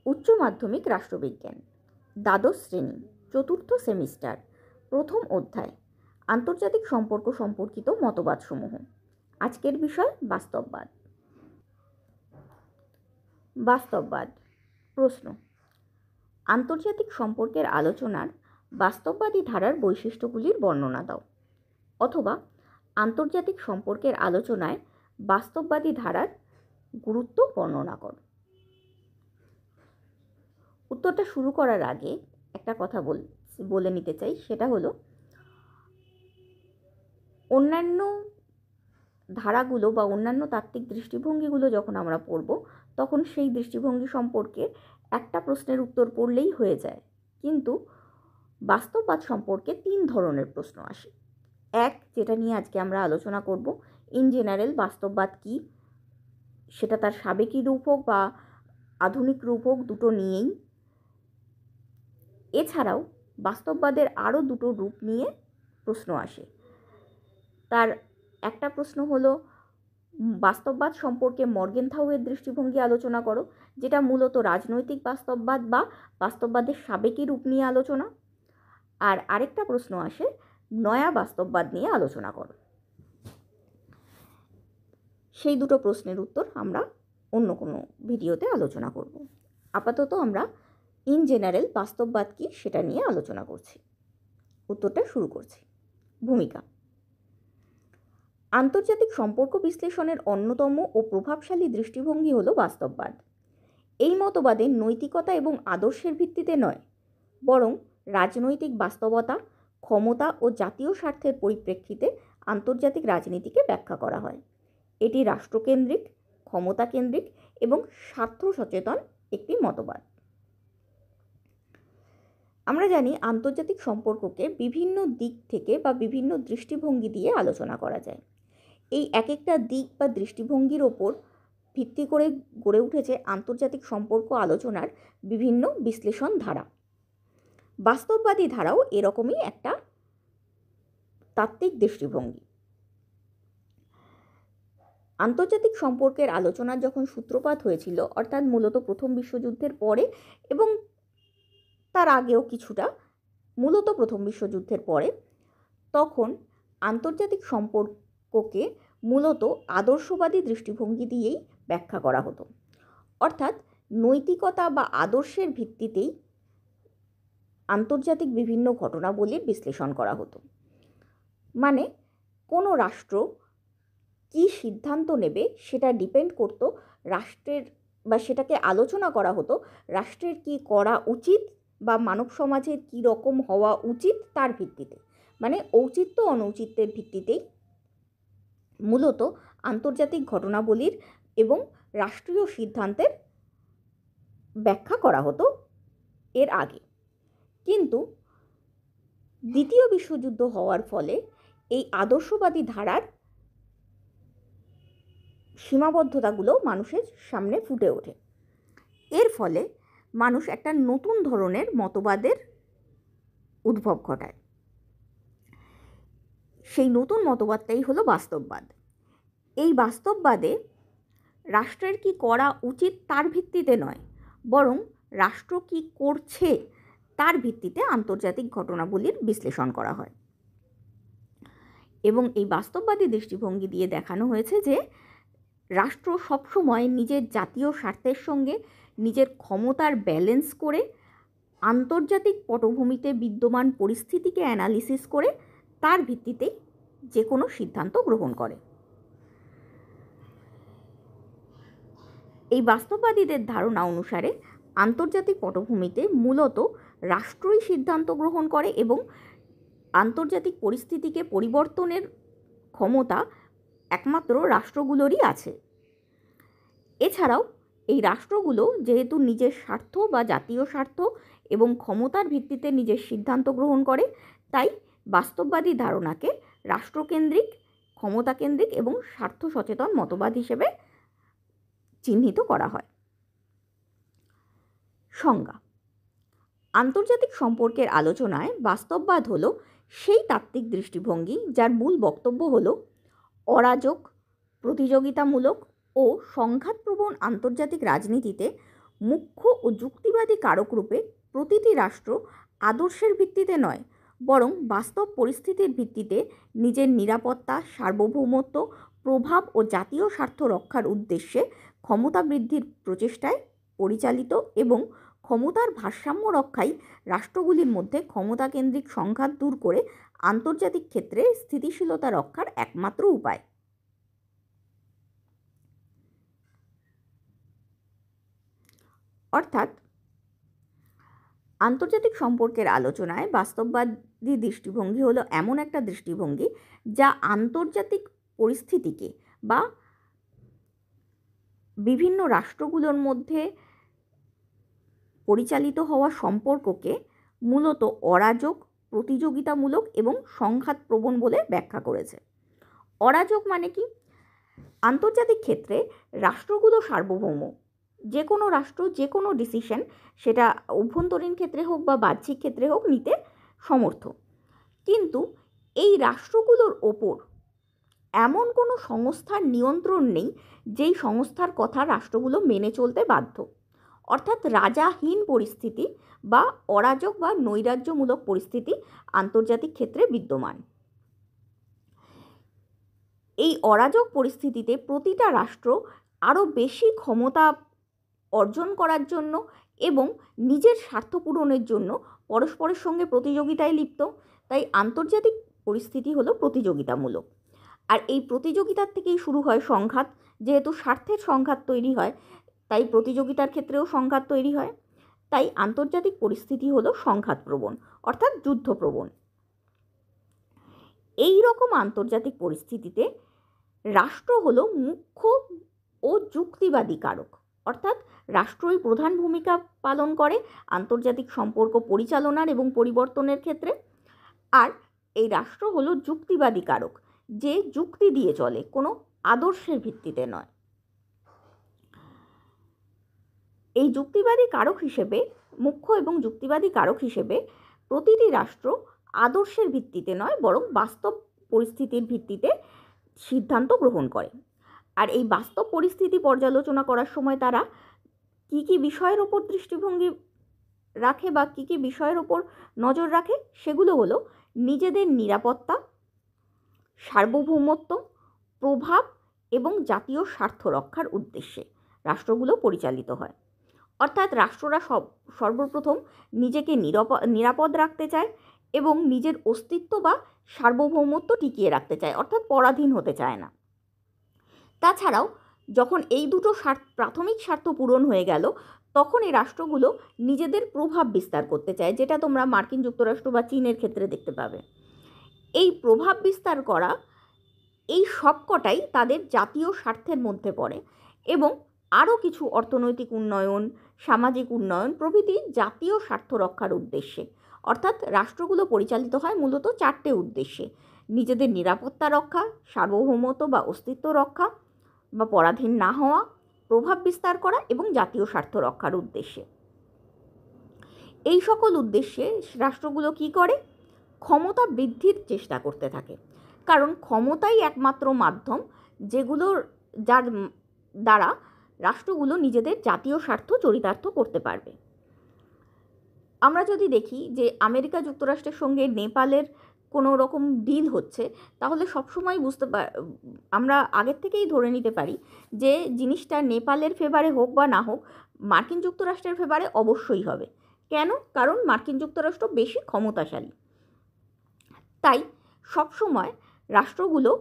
উচ্চ মাধ্যমিক রাষ্ট্রবিজ্ঞান, দ্বাদশ শ্রেণী, চতুর্থ সেমিস্টার, প্রথম অধ্যায়, আন্তর্জাতিক সম্পর্ক সম্পর্কিত মতবাদসমূহ। আজকের বিষয় বাস্তববাদ। বাস্তববাদ। প্রশ্ন: আন্তর্জাতিক সম্পর্কের আলোচনার বাস্তববাদী ধারার বৈশিষ্ট্যগুলির বর্ণনা দাও, অথবা আন্তর্জাতিক সম্পর্কের আলোচনায় বাস্তববাদী ধারার গুরুত্ব বর্ণনা কর। উত্তরটা শুরু করার আগে একটা কথা বলে নিতে চাই, সেটা হলো অন্যান্য ধারাগুলো বা অন্যান্য তাত্ত্বিক দৃষ্টিভঙ্গিগুলো যখন আমরা পড়ব, তখন সেই দৃষ্টিভঙ্গি সম্পর্কে একটা প্রশ্নের উত্তর পড়লেই হয়ে যায়, কিন্তু বাস্তববাদ সম্পর্কে 3 ধরনের প্রশ্ন আসে। এক, যেটা নিয়ে আজকে আমরা আলোচনা করব, ইন জেনারেল বাস্তববাদ কী, সেটা তার সাবেকি রূপ হোক বা আধুনিক রূপ হোক, দুটো নিয়েই। এছাড়াও বাস্তববাদের আরও দুটো রূপ নিয়ে প্রশ্ন আসে। তার একটা প্রশ্ন হলো বাস্তববাদ সম্পর্কে মর্গেনথাউয়ের দৃষ্টিভঙ্গি আলোচনা করো, যেটা মূলত রাজনৈতিক বাস্তববাদ বা বাস্তববাদের সাবেকি রূপ নিয়ে আলোচনা। আর আরেকটা প্রশ্ন আসে নয়া বাস্তববাদ নিয়ে আলোচনা করো। সেই দুটো প্রশ্নের উত্তর আমরা অন্য কোনো ভিডিওতে আলোচনা করব। আপাতত আমরা ইন জেনারেল বাস্তববাদ কী সেটা নিয়ে আলোচনা করছি। উত্তরটা শুরু করছি। ভূমিকা: আন্তর্জাতিক সম্পর্ক বিশ্লেষণের অন্যতম ও প্রভাবশালী দৃষ্টিভঙ্গি হল বাস্তববাদ। এই মতবাদে নৈতিকতা এবং আদর্শের ভিত্তিতে নয়, বরং রাজনৈতিক বাস্তবতা, ক্ষমতা ও জাতীয় স্বার্থের পরিপ্রেক্ষিতে আন্তর্জাতিক রাজনীতিকে ব্যাখ্যা করা হয়। এটি রাষ্ট্রকেন্দ্রিক, ক্ষমতাকেন্দ্রিক এবং স্বার্থ সচেতন একটি মতবাদ। আমরা জানি আন্তর্জাতিক সম্পর্ককে বিভিন্ন দিক থেকে বা বিভিন্ন দৃষ্টিভঙ্গি দিয়ে আলোচনা করা যায়। এই এক একটা দিক বা দৃষ্টিভঙ্গির ওপর ভিত্তি করে গড়ে উঠেছে আন্তর্জাতিক সম্পর্ক আলোচনার বিভিন্ন বিশ্লেষণ ধারা। বাস্তববাদী ধারাও এরকমই একটা তাত্ত্বিক দৃষ্টিভঙ্গি। আন্তর্জাতিক সম্পর্কের আলোচনার যখন সূত্রপাত হয়েছিল, অর্থাৎ মূলত প্রথম বিশ্বযুদ্ধের পরে এবং তার আগেও কিছুটা, মূলত প্রথম বিশ্বযুদ্ধের পরে, তখন আন্তর্জাতিক সম্পর্ককে মূলত আদর্শবাদী দৃষ্টিভঙ্গি দিয়েই ব্যাখ্যা করা হতো। অর্থাৎ নৈতিকতা বা আদর্শের ভিত্তিতেই আন্তর্জাতিক বিভিন্ন ঘটনাবলীর বিশ্লেষণ করা হতো। মানে কোনো রাষ্ট্র কী সিদ্ধান্ত নেবে সেটা ডিপেন্ড করত রাষ্ট্রের, বা সেটাকে আলোচনা করা হতো রাষ্ট্রের কী করা উচিত বা মানব সমাজের কী রকম হওয়া উচিত তার ভিত্তিতে। মানে ঔচিত্য অনৌচিত্যের ভিত্তিতেই মূলত আন্তর্জাতিক ঘটনাবলীর এবং রাষ্ট্রীয় সিদ্ধান্তের ব্যাখ্যা করা হতো এর আগে। কিন্তু দ্বিতীয় বিশ্বযুদ্ধ হওয়ার ফলে এই আদর্শবাদী ধারার সীমাবদ্ধতাগুলো মানুষের সামনে ফুটে ওঠে। এর ফলে মানুষ একটা নতুন ধরনের মতবাদের উদ্ভব ঘটায়। সেই নতুন মতবাদটাই হলো বাস্তববাদ। এই বাস্তববাদে রাষ্ট্রের কি করা উচিত তার ভিত্তিতে নয়, বরং রাষ্ট্র কি করছে তার ভিত্তিতে আন্তর্জাতিক ঘটনাবলীর বিশ্লেষণ করা হয়। এবং এই বাস্তববাদী দৃষ্টিভঙ্গি দিয়ে দেখানো হয়েছে যে রাষ্ট্র সবসময় নিজের জাতীয় স্বার্থের সঙ্গে নিজের ক্ষমতার ব্যালেন্স করে আন্তর্জাতিক পটভূমিতে বিদ্যমান পরিস্থিতিকে অ্যানালিসিস করে তার ভিত্তিতেই যে কোনো সিদ্ধান্ত গ্রহণ করে। এই বাস্তববাদীদের ধারণা অনুসারে আন্তর্জাতিক পটভূমিতে মূলত রাষ্ট্রই সিদ্ধান্ত গ্রহণ করে এবং আন্তর্জাতিক পরিস্থিতিকে পরিবর্তনের ক্ষমতা একমাত্র রাষ্ট্রগুলোরই আছে। এছাড়াও এই রাষ্ট্রগুলো যেহেতু নিজের স্বার্থ বা জাতীয় স্বার্থ এবং ক্ষমতার ভিত্তিতে নিজের সিদ্ধান্ত গ্রহণ করে, তাই বাস্তববাদী ধারণাকে রাষ্ট্রকেন্দ্রিক, ক্ষমতাকেন্দ্রিক এবং স্বার্থ সচেতন মতবাদ হিসেবে চিহ্নিত করা হয়। সংজ্ঞা: আন্তর্জাতিক সম্পর্কের আলোচনায় বাস্তববাদ হলো সেই তাত্ত্বিক দৃষ্টিভঙ্গি যার মূল বক্তব্য হলো অরাজক, প্রতিযোগিতামূলক ও সংঘাতপ্রবণ আন্তর্জাতিক রাজনীতিতে মুখ্য ও যুক্তিবাদী কারক রূপে প্রতিটি রাষ্ট্র আদর্শের ভিত্তিতে নয়, বরং বাস্তব পরিস্থিতির ভিত্তিতে নিজের নিরাপত্তা, সার্বভৌমত্ব, প্রভাব ও জাতীয় স্বার্থ রক্ষার উদ্দেশ্যে ক্ষমতা বৃদ্ধির প্রচেষ্টায় পরিচালিত এবং ক্ষমতার ভারসাম্য রক্ষাই রাষ্ট্রগুলির মধ্যে ক্ষমতাকেন্দ্রিক সংঘাত দূর করে আন্তর্জাতিক ক্ষেত্রে স্থিতিশীলতা রক্ষার একমাত্র উপায়। অর্থাৎ আন্তর্জাতিক সম্পর্কের আলোচনায় বাস্তববাদী দৃষ্টিভঙ্গি হলো এমন একটা দৃষ্টিভঙ্গি যা আন্তর্জাতিক পরিস্থিতিকে বা বিভিন্ন রাষ্ট্রগুলোর মধ্যে পরিচালিত হওয়া সম্পর্ককে মূলত অরাজক, প্রতিযোগিতামূলক এবং সংঘাতপ্রবণ বলে ব্যাখ্যা করেছে। অরাজক মানে কি? আন্তর্জাতিক ক্ষেত্রে রাষ্ট্রগুলো সার্বভৌম, যে কোনো রাষ্ট্র যে কোনো ডিসিশন, সেটা অভ্যন্তরীণ ক্ষেত্রে হোক বা বাহ্যিক ক্ষেত্রে হোক, নিতে সমর্থ। কিন্তু এই রাষ্ট্রগুলোর ওপর এমন কোনো সংস্থার নিয়ন্ত্রণ নেই যেই সংস্থার কথা রাষ্ট্রগুলো মেনে চলতে বাধ্য। অর্থাৎ রাজাহীন পরিস্থিতি বা অরাজক বা নৈরাজ্যমূলক পরিস্থিতি আন্তর্জাতিক ক্ষেত্রে বিদ্যমান। এই অরাজক পরিস্থিতিতে প্রতিটা রাষ্ট্র আরও বেশি ক্ষমতা অর্জন করার জন্য এবং নিজের স্বার্থ পূরণের জন্য পরস্পরের সঙ্গে প্রতিযোগিতায় লিপ্ত। তাই আন্তর্জাতিক পরিস্থিতি হলো প্রতিযোগিতামূলক। আর এই প্রতিযোগিতার থেকেই শুরু হয় সংঘাত। যেহেতু স্বার্থের সংঘাত তৈরি হয়, তাই প্রতিযোগিতার ক্ষেত্রেও সংঘাত তৈরি হয়। তাই আন্তর্জাতিক পরিস্থিতি হলো সংঘাতপ্রবণ, অর্থাৎ যুদ্ধপ্রবণ। এই রকম আন্তর্জাতিক পরিস্থিতিতে রাষ্ট্র হলো মুখ্য ও যুক্তিবাদী কারক। অর্থাৎ রাষ্ট্রই প্রধান ভূমিকা পালন করে আন্তর্জাতিক সম্পর্ক পরিচালনার এবং পরিবর্তনের ক্ষেত্রে। আর এই রাষ্ট্র হলো যুক্তিবাদী কারক, যে যুক্তি দিয়ে চলে, কোনো আদর্শের ভিত্তিতে নয়। এই যুক্তিবাদী কারক হিসেবে, মুখ্য এবং যুক্তিবাদী কারক হিসেবে প্রতিটি রাষ্ট্র আদর্শের ভিত্তিতে নয়, বরং বাস্তব পরিস্থিতির ভিত্তিতে সিদ্ধান্ত গ্রহণ করে। আর এই বাস্তব পরিস্থিতি পর্যালোচনা করার সময় তারা কি কি বিষয়ের ওপর দৃষ্টিভঙ্গি রাখে বা কি কি বিষয়ের ওপর নজর রাখে, সেগুলো হলো নিজেদের নিরাপত্তা, সার্বভৌমত্ব, প্রভাব এবং জাতীয় স্বার্থ রক্ষার উদ্দেশ্যে রাষ্ট্রগুলো পরিচালিত হয়। অর্থাৎ রাষ্ট্ররা সর্বপ্রথম নিজেকে নিরাপদ রাখতে চায় এবং নিজের অস্তিত্ব বা সার্বভৌমত্ব টিকিয়ে রাখতে চায়, অর্থাৎ পরাধীন হতে চায় না। তাছাড়াও যখন এই দুটো প্রাথমিক স্বার্থ পূরণ হয়ে গেল, তখন এই রাষ্ট্রগুলো নিজেদের প্রভাব বিস্তার করতে চায়, যেটা তোমরা মার্কিন যুক্তরাষ্ট্র বা চীনের ক্ষেত্রে দেখতে পাবে। এই প্রভাব বিস্তার করা, এই সবকটাই তাদের জাতীয় স্বার্থের মধ্যে পড়ে এবং আরও কিছু অর্থনৈতিক উন্নয়ন, সামাজিক উন্নয়ন প্রভৃতি জাতীয় স্বার্থ রক্ষার উদ্দেশ্যে। অর্থাৎ রাষ্ট্রগুলো পরিচালিত হয় মূলত চারটে উদ্দেশ্যে: নিজেদের নিরাপত্তা রক্ষা, সার্বভৌমত্ব বা অস্তিত্ব রক্ষা বা পরাধীন না হওয়া, প্রভাব বিস্তার করা এবং জাতীয় স্বার্থ রক্ষার উদ্দেশ্যে। এই সকল উদ্দেশ্যে রাষ্ট্রগুলো কি করে? ক্ষমতা বৃদ্ধির চেষ্টা করতে থাকে। কারণ ক্ষমতাই একমাত্র মাধ্যম যার দ্বারা রাষ্ট্রগুলো নিজেদের জাতীয় স্বার্থ চরিতার্থ করতে পারবে। আমরা যদি দেখি যে আমেরিকা যুক্তরাষ্ট্রের সঙ্গে নেপালের কোনো রকম ডিল হচ্ছে, তাহলে সবসময় আমরা আগের থেকেই ধরে নিতে পারি যে জিনিসটা নেপালের ফেভারে হোক বা না হোক, মার্কিন যুক্তরাষ্ট্রের ফেভারে অবশ্যই হবে। কেন? কারণ মার্কিন যুক্তরাষ্ট্র বেশি ক্ষমতাশালী। তাই সবসময় রাষ্ট্রগুলো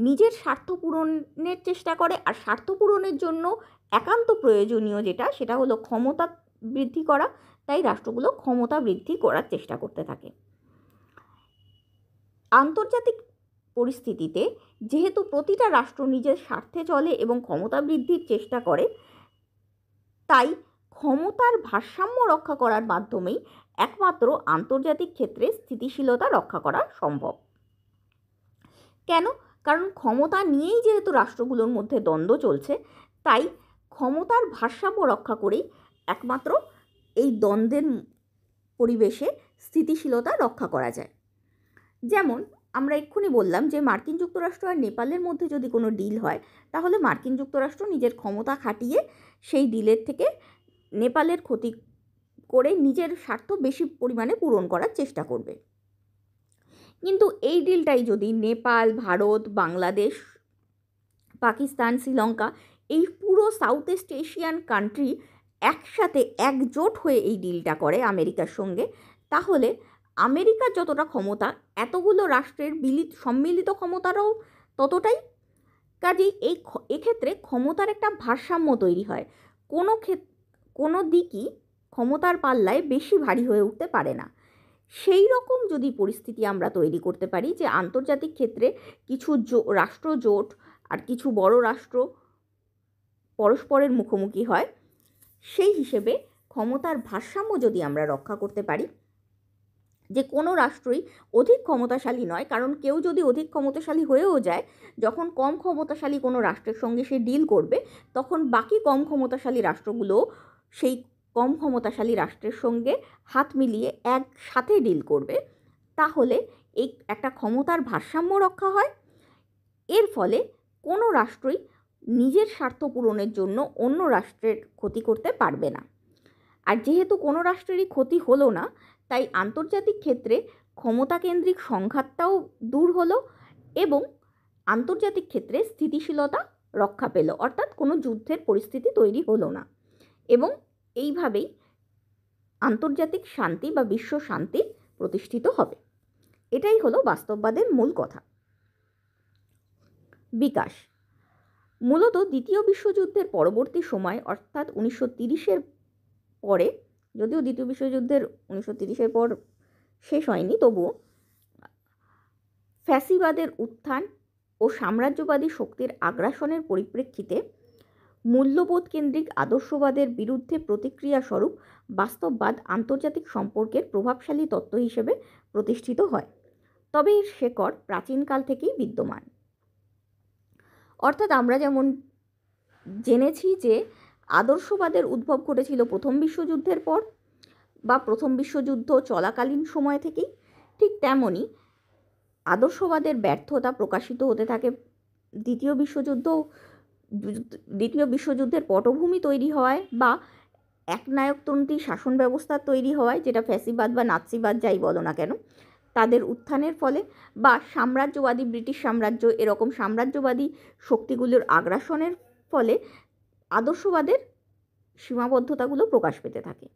নিজের স্বার্থ পূরণের চেষ্টা করে, আর স্বার্থ পূরণের জন্য একান্ত প্রয়োজনীয় সেটা হলো ক্ষমতা বৃদ্ধি করা। তাই রাষ্ট্রগুলো ক্ষমতা বৃদ্ধি করার চেষ্টা করতে থাকে। আন্তর্জাতিক পরিস্থিতিতে যেহেতু প্রতিটা রাষ্ট্র নিজের স্বার্থে চলে এবং ক্ষমতা বৃদ্ধির চেষ্টা করে, তাই ক্ষমতার ভারসাম্য রক্ষা করার মাধ্যমেই একমাত্র আন্তর্জাতিক ক্ষেত্রে স্থিতিশীলতা রক্ষা করা সম্ভব। কেন? কারণ ক্ষমতা নিয়েই যেহেতু রাষ্ট্রগুলোর মধ্যে দ্বন্দ্ব চলছে, তাই ক্ষমতার ভারসাম্য রক্ষা করেই একমাত্র এই দ্বন্দ্বের পরিবেশে স্থিতিশীলতা রক্ষা করা যায়। যেমন আমরা এক্ষুনি বললাম যে মার্কিন যুক্তরাষ্ট্র আর নেপালের মধ্যে যদি কোনো ডিল হয়, তাহলে মার্কিন যুক্তরাষ্ট্র নিজের ক্ষমতা খাটিয়ে সেই ডিলের থেকে নেপালের ক্ষতি করে নিজের স্বার্থ বেশি পরিমাণে পূরণ করার চেষ্টা করবে। কিন্তু এই ডিলটাই যদি নেপাল, ভারত, বাংলাদেশ, পাকিস্তান, শ্রীলঙ্কা এই পুরো সাউথ ইস্ট এশিয়ান কান্ট্রি একসাথে একজোট হয়ে এই ডিলটা করে আমেরিকার সঙ্গে, তাহলে আমেরিকার যতটা ক্ষমতা এতগুলো রাষ্ট্রের সম্মিলিত ক্ষমতারও ততটাই। কাজেই এক্ষেত্রে ক্ষমতার একটা ভারসাম্য তৈরি হয়। কোনো দিকই ক্ষমতার পাল্লায় বেশি ভারী হয়ে উঠতে পারে না। সেই রকম যদি পরিস্থিতি আমরা তৈরি করতে পারি যে আন্তর্জাতিক ক্ষেত্রে কিছু রাষ্ট্রজোট আর কিছু বড় রাষ্ট্র পরস্পরের মুখোমুখি হয়, সেই হিসেবে ক্ষমতার ভারসাম্য যদি আমরা রক্ষা করতে পারি, যে কোনো রাষ্ট্রই অধিক ক্ষমতাশালী নয়, কারণ কেউ যদি অধিক ক্ষমতাশালী হয়েও যায়, যখন কম ক্ষমতাশালী কোনো রাষ্ট্রের সঙ্গে সে ডিল করবে, তখন বাকি কম ক্ষমতাশালী রাষ্ট্রগুলো সেই কম ক্ষমতাশালী রাষ্ট্রের সঙ্গে হাত মিলিয়ে একসাথে ডিল করবে। তাহলে এই একটা ক্ষমতার ভারসাম্য রক্ষা হয়। এর ফলে কোনো রাষ্ট্রই নিজের স্বার্থ পূরণের জন্য অন্য রাষ্ট্রের ক্ষতি করতে পারবে না। আর যেহেতু কোনো রাষ্ট্রেরই ক্ষতি হলো না, তাই আন্তর্জাতিক ক্ষেত্রে ক্ষমতাকেন্দ্রিক সংঘাতটাও দূর হলো এবং আন্তর্জাতিক ক্ষেত্রে স্থিতিশীলতা রক্ষা পেল, অর্থাৎ কোনো যুদ্ধের পরিস্থিতি তৈরি হলো না। এবং এইভাবেই আন্তর্জাতিক শান্তি বা বিশ্ব শান্তি প্রতিষ্ঠিত হবে। এটাই হলো বাস্তববাদের মূল কথা। বিকাশ মূলত দ্বিতীয় বিশ্বযুদ্ধের পরবর্তী সময়, অর্থাৎ 1930-এর পরে, যদিও দ্বিতীয় বিশ্বযুদ্ধের 1930-এর পর শেষ হয়নি, তবুও ফ্যাসিবাদের উত্থান ও সাম্রাজ্যবাদী শক্তির আগ্রাসনের পরিপ্রেক্ষিতে মূল্যবোধ কেন্দ্রিক আদর্শবাদের বিরুদ্ধে প্রতিক্রিয়া স্বরূপ বাস্তববাদ আন্তর্জাতিক সম্পর্কের প্রভাবশালী তত্ত্ব হিসেবে প্রতিষ্ঠিত হয়। তবে এর শেকড় প্রাচীনকাল থেকেই বিদ্যমান। অর্থাৎ আমরা যেমন জেনেছি যে আদর্শবাদের উদ্ভব ঘটেছিল প্রথম বিশ্বযুদ্ধের পর বা প্রথম বিশ্বযুদ্ধ চলাকালীন সময় থেকেই, ঠিক তেমনই আদর্শবাদের ব্যর্থতা প্রকাশিত হতে থাকে দ্বিতীয় বিশ্বযুদ্ধের পটভূমি তৈরি হওয়ায় বা একনায়কতন্ত্রী শাসন ব্যবস্থার তৈরি হওয়ায়, যেটা ফ্যাসিবাদ বা নাৎসিবাদ যাই বলো না কেন, তাদের উত্থানের ফলে, বা সাম্রাজ্যবাদী ব্রিটিশ সাম্রাজ্য এরকম সাম্রাজ্যবাদী শক্তিগুলোর আগ্রাসনের ফলে আদর্শবাদের সীমাবদ্ধতাগুলো প্রকাশ পেতে থাকে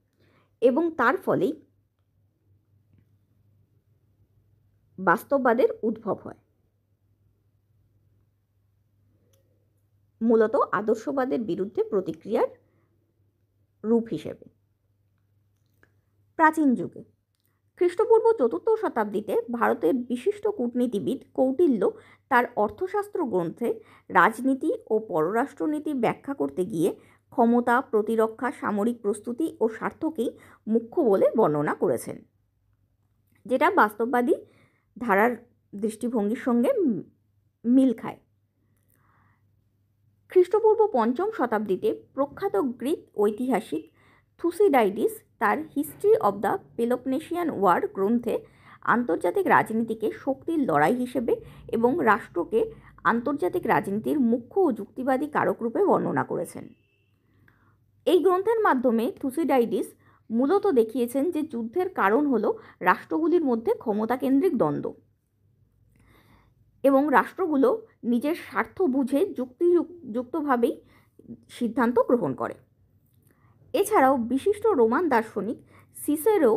এবং তার ফলেই বাস্তববাদের উদ্ভব হয়। মূলত আদর্শবাদের বিরুদ্ধে প্রতিক্রিয়ার রূপ হিসেবে। প্রাচীন যুগে খ্রিস্টপূর্ব 4র্থ শতাব্দীতে ভারতের বিশিষ্ট কূটনীতিবিদ কৌটিল্য তার অর্থশাস্ত্র গ্রন্থে রাজনীতি ও পররাষ্ট্রনীতি ব্যাখ্যা করতে গিয়ে ক্ষমতা, প্রতিরক্ষা, সামরিক প্রস্তুতি ও স্বার্থকেই মুখ্য বলে বর্ণনা করেছেন, যেটা বাস্তববাদী ধারার দৃষ্টিভঙ্গির সঙ্গে মিল খায়। খ্রিস্টপূর্ব 5ম শতাব্দীতে প্রখ্যাত গ্রিক ঐতিহাসিক থুসিডাইডিস তার history of the Peloponnesian war গ্রন্থে আন্তর্জাতিক রাজনীতিকে শক্তির লড়াই হিসেবে এবং রাষ্ট্রকে আন্তর্জাতিক রাজনীতির মুখ্য ও যুক্তিবাদী কারকরূপে বর্ণনা করেছেন। এই গ্রন্থের মাধ্যমে থুসিডাইডিস মূলত দেখিয়েছেন যে যুদ্ধের কারণ হল রাষ্ট্রগুলির মধ্যে ক্ষমতাকেন্দ্রিক দ্বন্দ্ব এবং রাষ্ট্রগুলো নিজের স্বার্থ বুঝে যুক্তিযুক্তভাবেই সিদ্ধান্ত গ্রহণ করে। এছাড়াও বিশিষ্ট রোমান দার্শনিক সিসেরো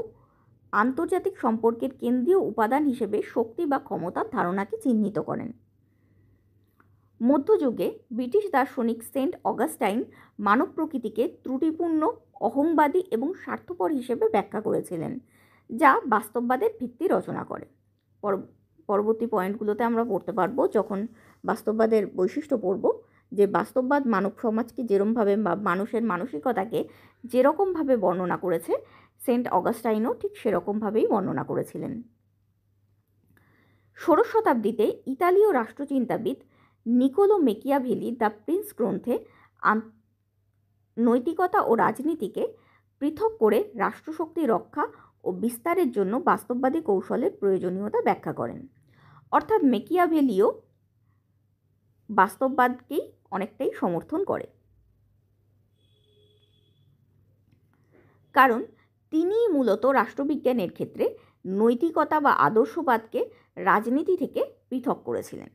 আন্তর্জাতিক সম্পর্কের কেন্দ্রীয় উপাদান হিসেবে শক্তি বা ক্ষমতার ধারণাকে চিহ্নিত করেন। মধ্যযুগে ব্রিটিশ দার্শনিক সেন্ট অগাস্টাইন মানব প্রকৃতিকে ত্রুটিপূর্ণ, অহংবাদী এবং স্বার্থপর হিসেবে ব্যাখ্যা করেছিলেন, যা বাস্তববাদের ভিত্তি রচনা করে। পরবর্তী পয়েন্টগুলোতে আমরা পড়তে পারবো যখন বাস্তববাদের বৈশিষ্ট্য পড়ব, যে বাস্তববাদ মানব সমাজকে যেরকমভাবে বা মানুষের মানসিকতাকে যেরকমভাবে বর্ণনা করেছে, সেন্ট অগাস্টাইনও ঠিক সেরকমভাবেই বর্ণনা করেছিলেন। 16 শতাব্দীতে ইতালীয় রাষ্ট্রচিন্তাবিদ নিকোলো মেকিয়াভেলি দ্য প্রিন্স গ্রন্থে নৈতিকতা ও রাজনীতিকে পৃথক করে রাষ্ট্রশক্তি রক্ষা ও বিস্তারের জন্য বাস্তববাদী কৌশলের প্রয়োজনীয়তা ব্যাখ্যা করেন। অর্থাৎ মেকিয়াভেলিও বাস্তববাদকেই অনেকটাই সমর্থন করে। কারণ তিনিই মূলত রাষ্ট্রবিজ্ঞানের ক্ষেত্রে নৈতিকতা বা আদর্শবাদকে রাজনীতি থেকে পৃথক করেছিলেন।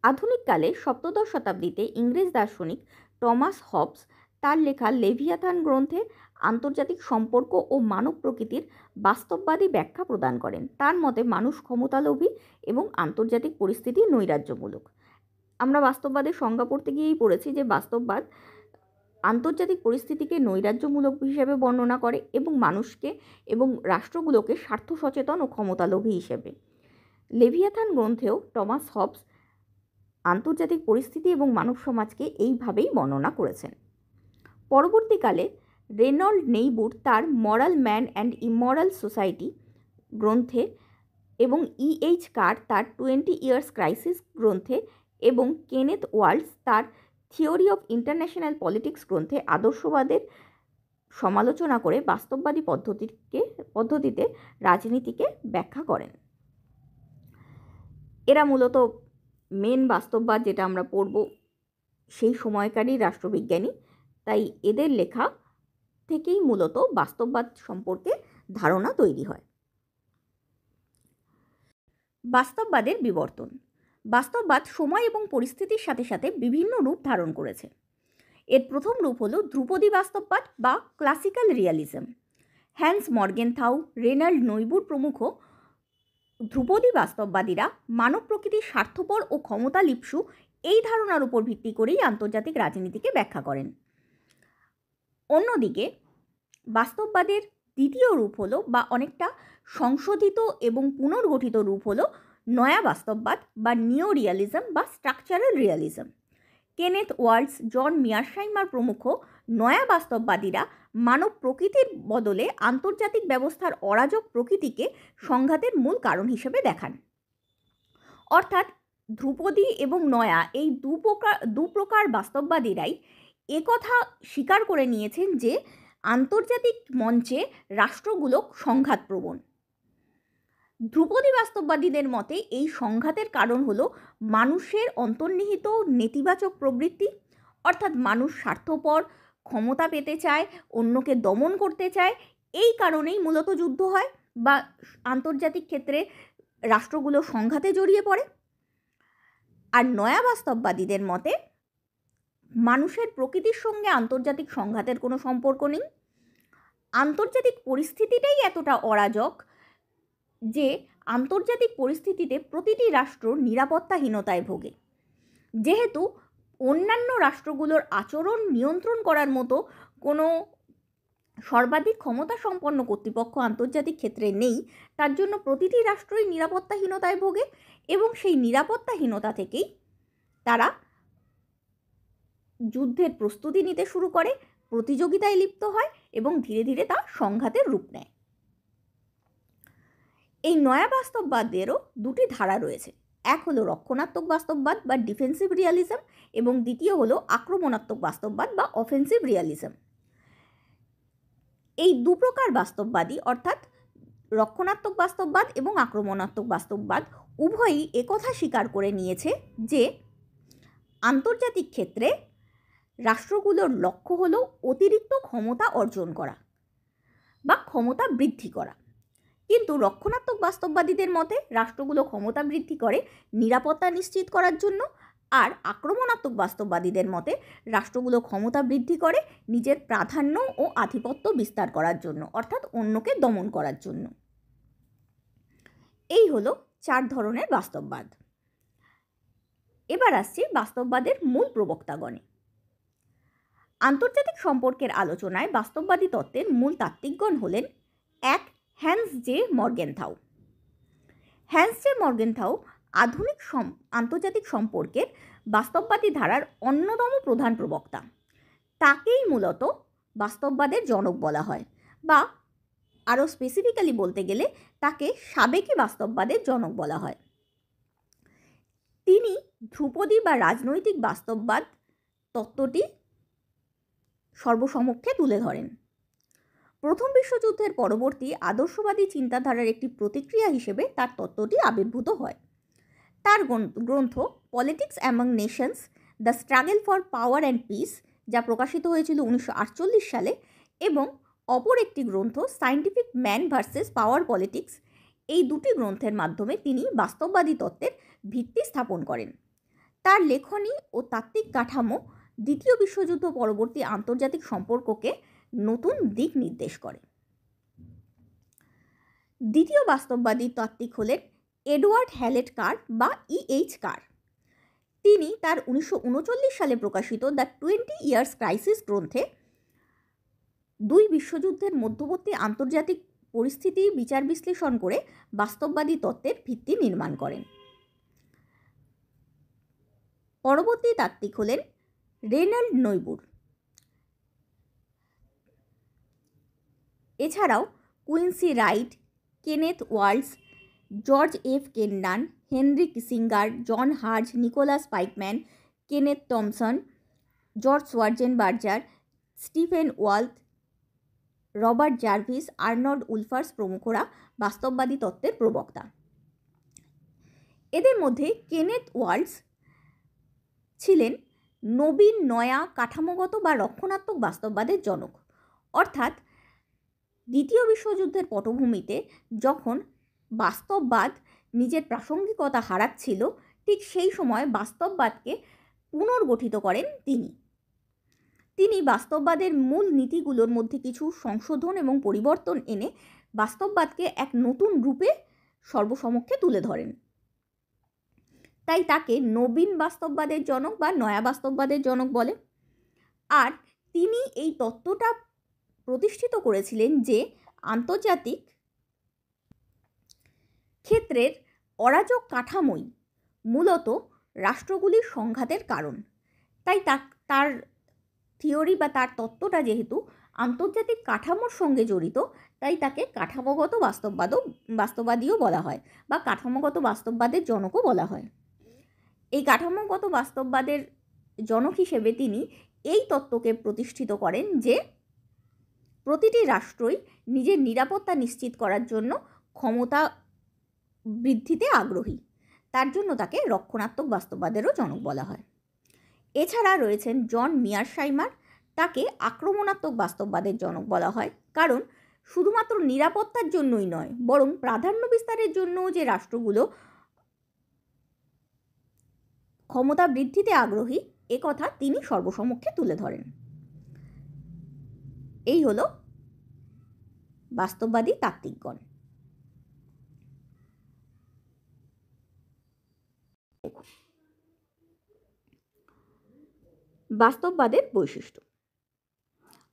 আধুনিককালে সপ্তদশ শতাব্দীতে ইংরেজ দার্শনিক টমাস হবস তার লেখা লেভিয়াথান গ্রন্থে আন্তর্জাতিক সম্পর্ক ও মানব প্রকৃতির বাস্তববাদী ব্যাখ্যা প্রদান করেন। তার মতে মানুষ ক্ষমতালোভী এবং আন্তর্জাতিক পরিস্থিতি নৈরাজ্যমূলক। আমরা বাস্তববাদের সংজ্ঞা পড়তে গিয়েই পড়েছি যে বাস্তববাদ আন্তর্জাতিক পরিস্থিতিকে নৈরাজ্যমূলক হিসেবে বর্ণনা করে এবং মানুষকে এবং রাষ্ট্রগুলোকে স্বার্থ সচেতন ও ক্ষমতালোভী হিসেবে। লেভিয়াথান গ্রন্থেও টমাস হবস আন্তর্জাতিক পরিস্থিতি এবং মানব সমাজকে এইভাবেই বর্ণনা করেছেন। পরবর্তীকালে রেনল্ড নেইবুর তার মরাল ম্যান অ্যান্ড ইমরাল সোসাইটি গ্রন্থে এবং E.H. কার তার 20 ইয়ার্স ক্রাইসিস গ্রন্থে এবং কেনেথ ওয়াল্টস তার থিওরি অফ ইন্টারন্যাশনাল পলিটিক্স গ্রন্থে আদর্শবাদের সমালোচনা করে বাস্তববাদী পদ্ধতিতে রাজনীতিকে ব্যাখ্যা করেন। এরা মূলত মেন বাস্তববাদ যেটা আমরা পড়ব সেই সময়কারই রাষ্ট্রবিজ্ঞানী, তাই এদের লেখা থেকেই মূলত বাস্তববাদ সম্পর্কে ধারণা তৈরি হয়। বাস্তববাদের বিবর্তন। বাস্তববাদ সময় এবং পরিস্থিতির সাথে সাথে বিভিন্ন রূপ ধারণ করেছে। এর প্রথম রূপ হলো ধ্রুপদী বাস্তববাদ বা classical realism. Hans Morgenthau, Reinhold Niebuhr প্রমুখ ধ্রুপদী বাস্তববাদীরা মানব প্রকৃতির স্বার্থপর ও ক্ষমতালিপ্সু এই ধারণার উপর ভিত্তি করেই আন্তর্জাতিক রাজনীতিকে ব্যাখ্যা করেন। অন্যদিকে বাস্তববাদের দ্বিতীয় রূপ হলো বা অনেকটা সংশোধিত এবং পুনর্গঠিত রূপ হলো নয়া বাস্তববাদ বা নিও রিয়ালিজম বা স্ট্রাকচারাল রিয়ালিজম। কেনেথ ওয়াল্টস, জন মিয়ারশাইমার প্রমুখ নয়া বাস্তববাদীরা মানব প্রকৃতির বদলে আন্তর্জাতিক ব্যবস্থার অরাজক প্রকৃতিকে সংঘাতের মূল কারণ হিসেবে দেখান। অর্থাৎ ধ্রুপদী এবং নয়া এই দু প্রকার বাস্তববাদীরাই একথা স্বীকার করে নিয়েছেন যে আন্তর্জাতিক মঞ্চে রাষ্ট্রগুলো সংঘাতপ্রবণ। ধ্রুপদী বাস্তববাদীদের মতে এই সংঘাতের কারণ হলো মানুষের অন্তর্নিহিত নেতিবাচক প্রবৃত্তি, অর্থাৎ মানুষ স্বার্থপর, ক্ষমতা পেতে চায়, অন্যকে দমন করতে চায়, এই কারণেই মূলত যুদ্ধ হয় বা আন্তর্জাতিক ক্ষেত্রে রাষ্ট্রগুলো সংঘাতে জড়িয়ে পড়ে। আর নয়া বাস্তববাদীদের মতে মানুষের প্রকৃতির সঙ্গে আন্তর্জাতিক সংঘাতের কোনো সম্পর্ক নেই, আন্তর্জাতিক পরিস্থিতিটাই এতটা অরাজক যে আন্তর্জাতিক পরিস্থিতিতে প্রতিটি রাষ্ট্র নিরাপত্তাহীনতায় ভোগে। যেহেতু অন্যান্য রাষ্ট্রগুলোর আচরণ নিয়ন্ত্রণ করার মতো কোনো সর্বাধিক ক্ষমতা সম্পন্ন কর্তৃপক্ষ আন্তর্জাতিক ক্ষেত্রে নেই, তার জন্য প্রতিটি রাষ্ট্রই নিরাপত্তাহীনতায় ভোগে এবং সেই নিরাপত্তাহীনতা থেকেই তারা যুদ্ধের প্রস্তুতি নিতে শুরু করে, প্রতিযোগিতায় লিপ্ত হয় এবং ধীরে ধীরে তা সংঘাতের রূপ নেয়। এই নয়া বাস্তববাদেরও দুটি ধারা রয়েছে। এক হলো রক্ষণাত্মক বাস্তববাদ বা ডিফেন্সিভ রিয়ালিজম এবং দ্বিতীয় হলো আক্রমণাত্মক বাস্তববাদ বা অফেন্সিভ রিয়ালিজম। এই দু প্রকার বাস্তববাদী অর্থাৎ রক্ষণাত্মক বাস্তববাদ এবং আক্রমণাত্মক বাস্তববাদ উভয়ই একথা স্বীকার করে নিয়েছে যে আন্তর্জাতিক ক্ষেত্রে রাষ্ট্রগুলোর লক্ষ্য হলো অতিরিক্ত ক্ষমতা অর্জন করা বা ক্ষমতা বৃদ্ধি করা। কিন্তু রক্ষণাত্মক বাস্তববাদীদের মতে রাষ্ট্রগুলো ক্ষমতা বৃদ্ধি করে নিরাপত্তা নিশ্চিত করার জন্য, আর আক্রমণাত্মক বাস্তববাদীদের মতে রাষ্ট্রগুলো ক্ষমতা বৃদ্ধি করে নিজের প্রাধান্য ও আধিপত্য বিস্তার করার জন্য, অর্থাৎ অন্যকে দমন করার জন্য। এই হলো 4 ধরনের বাস্তববাদ। এবার আসছি বাস্তববাদের মূল প্রবক্তাগণে। আন্তর্জাতিক সম্পর্কের আলোচনায় বাস্তববাদী তত্ত্বের মূল তাত্ত্বিকগণ হলেন: 1. Hans J Morgenthau. Hans J Morgenthau আধুনিক আন্তর্জাতিক সম্পর্কের বাস্তববাদী ধারার অন্যতম প্রধান প্রবক্তা। তাকেই মূলত বাস্তববাদের জনক বলা হয়, বা আরও স্পেসিফিক্যালি বলতে গেলে তাকে সাবেকি বাস্তববাদের জনক বলা হয়। তিনি ধ্রুপদী বা রাজনৈতিক বাস্তববাদ তত্ত্বটি সর্বসমক্ষে তুলে ধরেন। প্রথম বিশ্বযুদ্ধের পরবর্তী আদর্শবাদী চিন্তাধারার একটি প্রতিক্রিয়া হিসেবে তার তত্ত্বটি আবির্ভূত হয়। তার গ্রন্থ politics among Nations the struggle for power and piece, যা প্রকাশিত হয়েছিল 1948 সালে, এবং অপর একটি গ্রন্থ সায়েন্টিফিক ম্যান ভার্সেস পাওয়ার পলিটিক্স। এই দুটি গ্রন্থের মাধ্যমে তিনি বাস্তববাদী তত্ত্বের ভিত্তি স্থাপন করেন। তার লেখনী ও তাত্ত্বিক কাঠামো দ্বিতীয় বিশ্বযুদ্ধ পরবর্তী আন্তর্জাতিক সম্পর্ককে নতুন দিক নির্দেশ করে। দ্বিতীয় বাস্তববাদী তাত্ত্বিক হলেন এডওয়ার্ড হ্যালেট কার বা E.H. কার। তিনি তার 1939 সালে প্রকাশিত দ্য 20 ইয়ার্স ক্রাইসিস গ্রন্থে দুই বিশ্বযুদ্ধের মধ্যবর্তী আন্তর্জাতিক পরিস্থিতি বিচার বিশ্লেষণ করে বাস্তববাদী তত্ত্বের ভিত্তি নির্মাণ করেন। পরবর্তী তাত্ত্বিক হলেন রেনল্ড নৈবুর। এছাড়াও Quincy Wright, Kenneth Waltz, George F Kennan, Henry Kissinger, John Herz, Nicholas Spykman, Kenneth Thompson, George Schwarzenberger, Stephen Walt, Robert Jervis, Arnold Wolfers প্রমুখরা বাস্তববাদী তত্ত্বের প্রবক্তা। এদের মধ্যে কেনেথ ওয়াল্টজ ছিলেন নবীন নয়া কাঠামোগত বা রক্ষণাত্মক বাস্তববাদের জনক। অর্থাৎ দ্বিতীয় বিশ্বযুদ্ধের পটভূমিতে যখন বাস্তববাদ নিজের প্রাসঙ্গিকতা হারাচ্ছিল, ঠিক সেই সময় বাস্তববাদকে পুনর্গঠিত করেন তিনি বাস্তববাদের মূল নীতিগুলোর মধ্যে কিছু সংশোধন এবং পরিবর্তন এনে বাস্তববাদকে এক নতুন রূপে সর্বসমক্ষে তুলে ধরেন। তাই তাকে নবীন বাস্তববাদের জনক বা নয়া বাস্তববাদের জনক বলে। আর তিনি এই তত্ত্বটা প্রতিষ্ঠিত করেছিলেন যে আন্তর্জাতিক ক্ষেত্রের অরাজক কাঠামোই মূলত রাষ্ট্রগুলির সংঘাতের কারণ। তাই তার থিওরি বা তার তত্ত্বটা যেহেতু আন্তর্জাতিক কাঠামোর সঙ্গে জড়িত, তাই তাকে কাঠামোগত বাস্তববাদীও বলা হয় বা কাঠামোগত বাস্তববাদের জনকও বলা হয়। এই কাঠামোগত বাস্তববাদের জনক হিসেবে তিনি এই তত্ত্বকে প্রতিষ্ঠিত করেন যে প্রতিটি রাষ্ট্রই নিজের নিরাপত্তা নিশ্চিত করার জন্য ক্ষমতা বৃদ্ধিতে আগ্রহী। তার জন্য তাকে রক্ষণাত্মক বাস্তববাদেরও জনক বলা হয়। এছাড়া রয়েছেন জন মিয়ারশাইমার। তাকে আক্রমণাত্মক বাস্তববাদের জনক বলা হয়, কারণ শুধুমাত্র নিরাপত্তার জন্যই নয়, বরং প্রাধান্য বিস্তারের জন্যও যে রাষ্ট্রগুলো ক্ষমতা বৃদ্ধিতে আগ্রহী, একথা তিনি সর্বসমক্ষে তুলে ধরেন। এই হলো বাস্তববাদী তাত্ত্বিকগণ। বাস্তববাদের বৈশিষ্ট্য।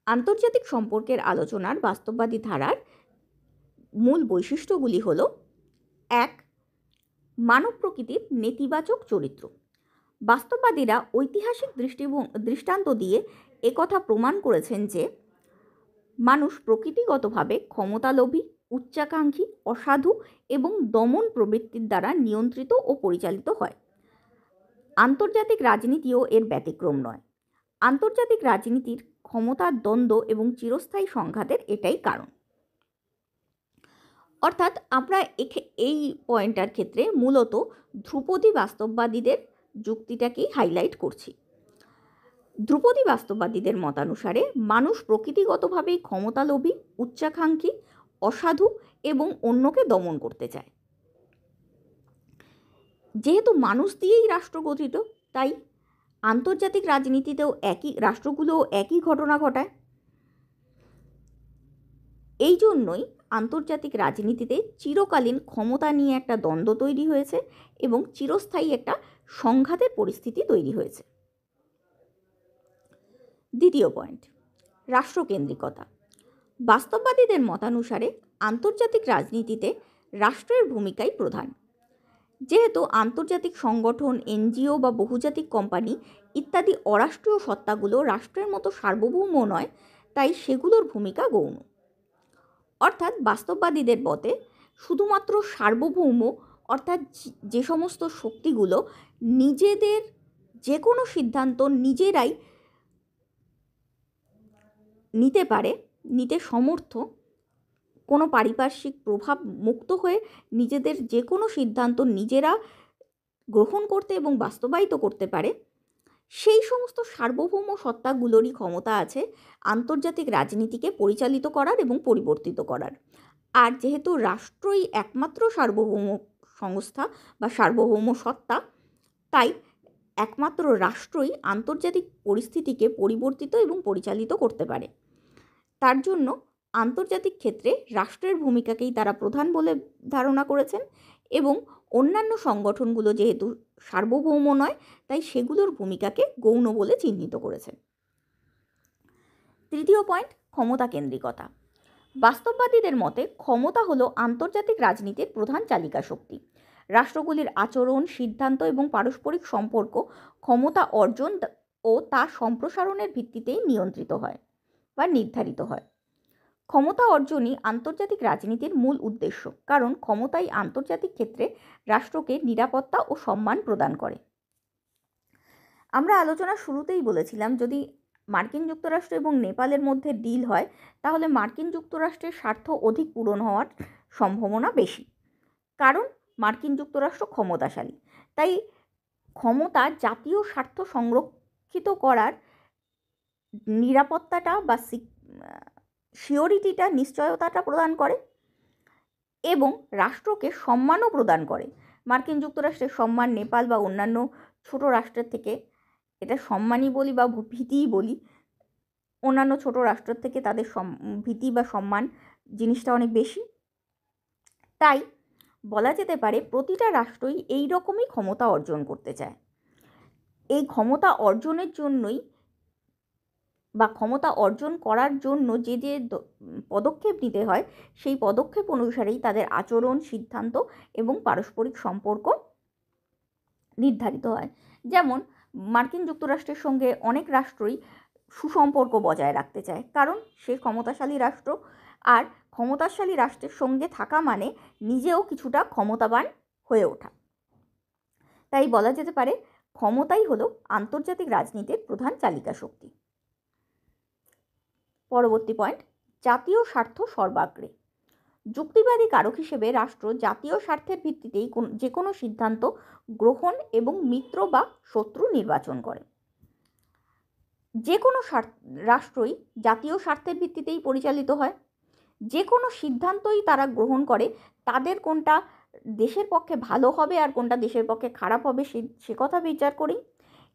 আন্তর্জাতিক সম্পর্কের আলোচনার বাস্তববাদী ধারার মূল বৈশিষ্ট্যগুলি হল: 1. মানব প্রকৃতির নেতিবাচক চরিত্র। বাস্তববাদীরা ঐতিহাসিক দৃষ্টান্ত দিয়ে একথা প্রমাণ করেছেন যে মানুষ প্রকৃতিগতভাবে ক্ষমতালোভী, উচ্চাকাঙ্ক্ষী, অসাধু এবং দমন প্রবৃত্তির দ্বারা নিয়ন্ত্রিত ও পরিচালিত হয়। আন্তর্জাতিক রাজনীতিও এর ব্যতিক্রম নয়। আন্তর্জাতিক রাজনীতির ক্ষমতার দ্বন্দ্ব এবং চিরস্থায়ী সংঘাতের এটাই কারণ। অর্থাৎ আমরা এই পয়েন্টটার ক্ষেত্রে মূলত ধ্রুপদী বাস্তববাদীদের যুক্তিটাকেই হাইলাইট করছি। ধ্রুপদী বাস্তববাদীদের মতানুসারে মানুষ প্রকৃতিগতভাবেই ক্ষমতালোভী, উচ্চাকাঙ্ক্ষী, অসাধু এবং অন্যকে দমন করতে চায়। যেহেতু মানুষ দিয়েই রাষ্ট্র গঠিত, তাই আন্তর্জাতিক রাজনীতিতেও রাষ্ট্রগুলোও একই ঘটনা ঘটায়। এই জন্যই আন্তর্জাতিক রাজনীতিতে চিরকালীন ক্ষমতা নিয়ে একটা দ্বন্দ্ব তৈরি হয়েছে এবং চিরস্থায়ী একটা সংঘাতের পরিস্থিতি তৈরি হয়েছে। দ্বিতীয় পয়েন্ট, রাষ্ট্রকেন্দ্রিকতা। বাস্তববাদীদের মতানুসারে আন্তর্জাতিক রাজনীতিতে রাষ্ট্রের ভূমিকাই প্রধান। যেহেতু আন্তর্জাতিক সংগঠন, এনজিও বা বহুজাতিক কোম্পানি ইত্যাদি অরাষ্ট্রীয় সত্তাগুলো রাষ্ট্রের মতো সার্বভৌম নয়, তাই সেগুলোর ভূমিকা গৌণ। অর্থাৎ বাস্তববাদীদের মতে শুধুমাত্র সার্বভৌম, অর্থাৎ যে সমস্ত শক্তিগুলো নিজেদের যে কোনো সিদ্ধান্ত নিজেরাই নিতে পারে, নিতে সমর্থ, কোনো পারিপার্শ্বিক প্রভাব মুক্ত হয়ে নিজেদের যে কোনো সিদ্ধান্ত নিজেরা গ্রহণ করতে এবং বাস্তবায়িত করতে পারে, সেই সমস্ত সার্বভৌম সত্তাগুলোরই ক্ষমতা আছে আন্তর্জাতিক রাজনীতিকে পরিচালিত করার এবং পরিবর্তিত করার। আর যেহেতু রাষ্ট্রই একমাত্র সার্বভৌম সংস্থা বা সার্বভৌম সত্তা, তাই একমাত্র রাষ্ট্রই আন্তর্জাতিক পরিস্থিতিকে পরিবর্তিত এবং পরিচালিত করতে পারে। তার জন্য আন্তর্জাতিক ক্ষেত্রে রাষ্ট্রের ভূমিকাকেই তারা প্রধান বলে ধারণা করেছেন এবং অন্যান্য সংগঠনগুলো যেহেতু সার্বভৌম নয়, তাই সেগুলোর ভূমিকাকে গৌণ বলে চিহ্নিত করেছেন। তৃতীয় পয়েন্ট, ক্ষমতা কেন্দ্রিকতা। বাস্তববাদীদের মতে ক্ষমতা হলো আন্তর্জাতিক রাজনীতির প্রধান চালিকা শক্তি। রাষ্ট্রগুলির আচরণ, সিদ্ধান্ত এবং পারস্পরিক সম্পর্ক ক্ষমতা অর্জন ও তা সম্প্রসারণের ভিত্তিতেই নিয়ন্ত্রিত হয় বা নির্ধারিত হয়। ক্ষমতা অর্জনই আন্তর্জাতিক রাজনীতির মূল উদ্দেশ্য, কারণ ক্ষমতাই আন্তর্জাতিক ক্ষেত্রে রাষ্ট্রকে নিরাপত্তা ও সম্মান প্রদান করে। আমরা আলোচনার শুরুতেই বলেছিলাম, যদি মার্কিন যুক্তরাষ্ট্র এবং নেপালের মধ্যে ডিল হয়, তাহলে মার্কিন যুক্তরাষ্ট্রের স্বার্থ অধিক পূরণ হওয়ার সম্ভাবনা বেশি, কারণ মার্কিন যুক্তরাষ্ট্র ক্ষমতাশালী। তাই ক্ষমতা জাতীয় স্বার্থ সংরক্ষিত করার নিরাপত্তাটা বা সিওরিটিটা, নিশ্চয়তাটা প্রদান করে এবং রাষ্ট্রকে সম্মানও প্রদান করে। মার্কিন যুক্তরাষ্ট্রের সম্মান নেপাল বা অন্যান্য ছোট রাষ্ট্রের থেকে, এটা সম্মানই বলি বা ভীতিই বলি, অন্যান্য ছোট রাষ্ট্রের থেকে তাদের ভীতি বা সম্মান জিনিসটা অনেক বেশি। তাই বলা যেতে পারে প্রতিটা রাষ্ট্রই এই রকমই ক্ষমতা অর্জন করতে চায়। এই ক্ষমতা অর্জনের জন্যই বা ক্ষমতা অর্জন করার জন্য যে যে পদক্ষেপ নিতে হয়, সেই পদক্ষেপ অনুসারেই তাদের আচরণ, সিদ্ধান্ত এবং পারস্পরিক সম্পর্ক নির্ধারিত হয়। যেমন মার্কিন যুক্তরাষ্ট্রের সঙ্গে অনেক রাষ্ট্রই সুসম্পর্ক বজায় রাখতে চায়, কারণ সে ক্ষমতাশালী রাষ্ট্র, আর ক্ষমতাশালী রাষ্ট্রের সঙ্গে থাকা মানে নিজেও কিছুটা ক্ষমতাবান হয়ে ওঠা। তাই বলা যেতে পারে ক্ষমতাই হলো আন্তর্জাতিক রাজনীতির প্রধান চালিকা শক্তি। পরবর্তী পয়েন্ট, জাতীয় স্বার্থ সর্বাগ্রে। যুক্তিবাদী কারক হিসেবে রাষ্ট্র জাতীয় স্বার্থের ভিত্তিতেই যে কোনো সিদ্ধান্ত গ্রহণ এবং মিত্র বা শত্রু নির্বাচন করে। যে কোনো রাষ্ট্রই জাতীয় স্বার্থের ভিত্তিতেই পরিচালিত হয়। যে কোনো সিদ্ধান্তই তারা গ্রহণ করে, তাদের কোনটা দেশের পক্ষে ভালো হবে আর কোনটা দেশের পক্ষে খারাপ হবে সে কথা বিচার করি,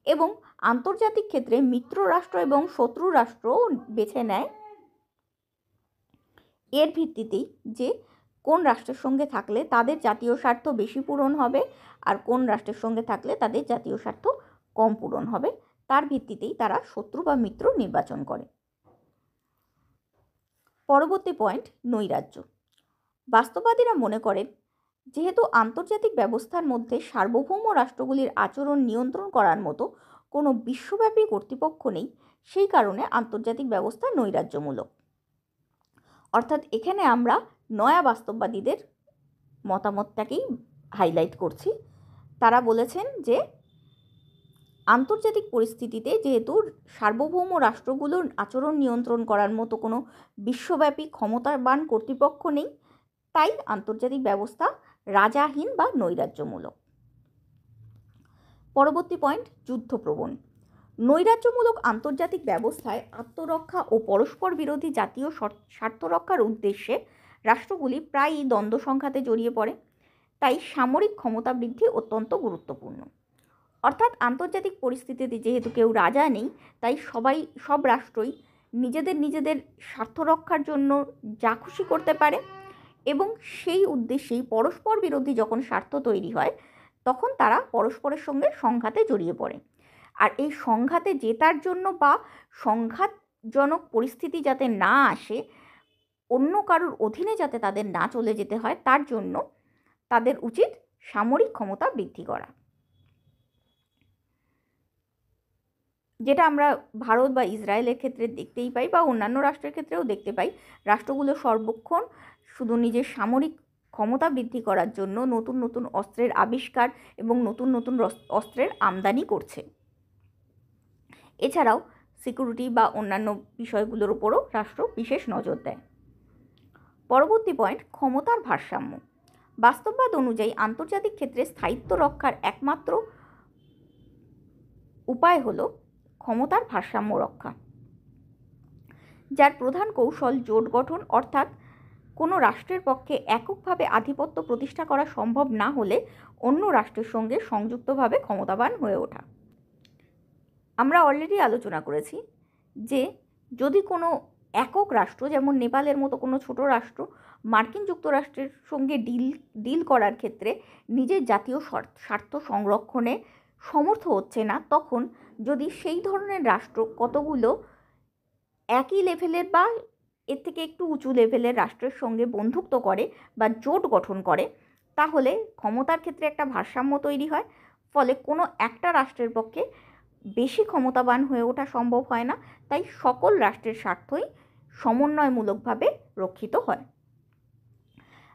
এবং আন্তর্জাতিক ক্ষেত্রে মিত্র রাষ্ট্র এবং শত্রু রাষ্ট্র বেছে নেয় এর ভিত্তিতেই যে কোন রাষ্ট্রের সঙ্গে থাকলে তাদের জাতীয় স্বার্থ বেশি পূরণ হবে আর কোন রাষ্ট্রের সঙ্গে থাকলে তাদের জাতীয় স্বার্থ কম পূরণ হবে, তার ভিত্তিতেই তারা শত্রু বা মিত্র নির্বাচন করে। পরবর্তী পয়েন্ট, নৈরাজ্য। বাস্তববাদীরা মনে করেন যেহেতু আন্তর্জাতিক ব্যবস্থার মধ্যে সার্বভৌম রাষ্ট্রগুলির আচরণ নিয়ন্ত্রণ করার মতো কোনো বিশ্বব্যাপী কর্তৃপক্ষ নেই, সেই কারণে আন্তর্জাতিক ব্যবস্থা নৈরাজ্যমূলক। অর্থাৎ এখানে আমরা নয়া বাস্তববাদীদের মতামতটাকেই হাইলাইট করছি। তারা বলেছেন যে আন্তর্জাতিক পরিস্থিতিতে যেহেতু সার্বভৌম রাষ্ট্রগুলোর আচরণ নিয়ন্ত্রণ করার মতো কোনো বিশ্বব্যাপী ক্ষমতাবান কর্তৃপক্ষ নেই, তাই আন্তর্জাতিক ব্যবস্থা রাজাহীন বা নৈরাজ্যমূলক। পরবর্তী পয়েন্ট, যুদ্ধপ্রবণ। নৈরাজ্যমূলক আন্তর্জাতিক ব্যবস্থায় আত্মরক্ষা ও পরস্পর বিরোধী জাতীয় স্বার্থ রক্ষার উদ্দেশ্যে রাষ্ট্রগুলি প্রায়ই দ্বন্দ্ব সংঘাতে জড়িয়ে পড়ে। তাই সামরিক ক্ষমতা বৃদ্ধি অত্যন্ত গুরুত্বপূর্ণ। অর্থাৎ আন্তর্জাতিক পরিস্থিতিতে যেহেতু কেউ রাজা নেই, তাই সব রাষ্ট্রই নিজেদের স্বার্থ রক্ষার জন্য যা খুশি করতে পারে, এবং সেই উদ্দেশ্যেই পরস্পর বিরোধী যখন স্বার্থ তৈরি হয় তখন তারা পরস্পরের সঙ্গে সংঘাতে জড়িয়ে পড়ে। আর এই সংঘাতে জেতার জন্য বা সংঘাতজনক পরিস্থিতি যাতে না আসে, অন্য কারোর অধীনে যাতে তাদের না চলে যেতে হয়, তার জন্য তাদের উচিত সামরিক ক্ষমতা বৃদ্ধি করা। যেটা আমরা ভারত বা ইসরায়েলের ক্ষেত্রে দেখতেই পাই বা অন্যান্য রাষ্ট্রের ক্ষেত্রেও দেখতে পাই, রাষ্ট্রগুলো সর্বক্ষণ শুধু নিজের সামরিক ক্ষমতা বৃদ্ধি করার জন্য নতুন নতুন অস্ত্রের আবিষ্কার এবং নতুন নতুন অস্ত্রের আমদানি করছে। এছাড়াও সিকিউরিটি বা অন্যান্য বিষয়গুলোর উপরও রাষ্ট্র বিশেষ নজর দেয়। পরবর্তী পয়েন্ট, ক্ষমতার ভারসাম্য। বাস্তববাদ অনুযায়ী আন্তর্জাতিক ক্ষেত্রে স্থায়িত্ব রক্ষার একমাত্র উপায় হলো ক্ষমতার ভারসাম্য রক্ষা, যার প্রধান কৌশল জোট গঠন, অর্থাৎ কোনো রাষ্ট্রের পক্ষে এককভাবে আধিপত্য প্রতিষ্ঠা করা সম্ভব না হলে অন্য রাষ্ট্রের সঙ্গে সংযুক্তভাবে ক্ষমতাবান হয়ে ওঠা। আমরা অলরেডি আলোচনা করেছি যে যদি কোনো একক রাষ্ট্র, যেমন নেপালের মতো কোনো ছোট রাষ্ট্র, মার্কিন যুক্তরাষ্ট্রের সঙ্গে ডিল করার ক্ষেত্রে নিজের জাতীয় স্বার্থ সংরক্ষণে সমর্থ হচ্ছে না, তখন যদি সেই ধরনের রাষ্ট্র কতগুলো একই লেভেলের বা এর থেকে একটু উঁচু লেভেলের রাষ্ট্রের সঙ্গে বন্ধুত্ব করে বা জোট গঠন করে, তাহলে ক্ষমতার ক্ষেত্রে একটা ভারসাম্য তৈরি হয়। ফলে কোনো একটা রাষ্ট্রের পক্ষে বেশি ক্ষমতাবান হয়ে ওঠা সম্ভব হয় না, তাই সকল রাষ্ট্রের স্বার্থই সমন্বয়মূলকভাবে রক্ষিত হয়।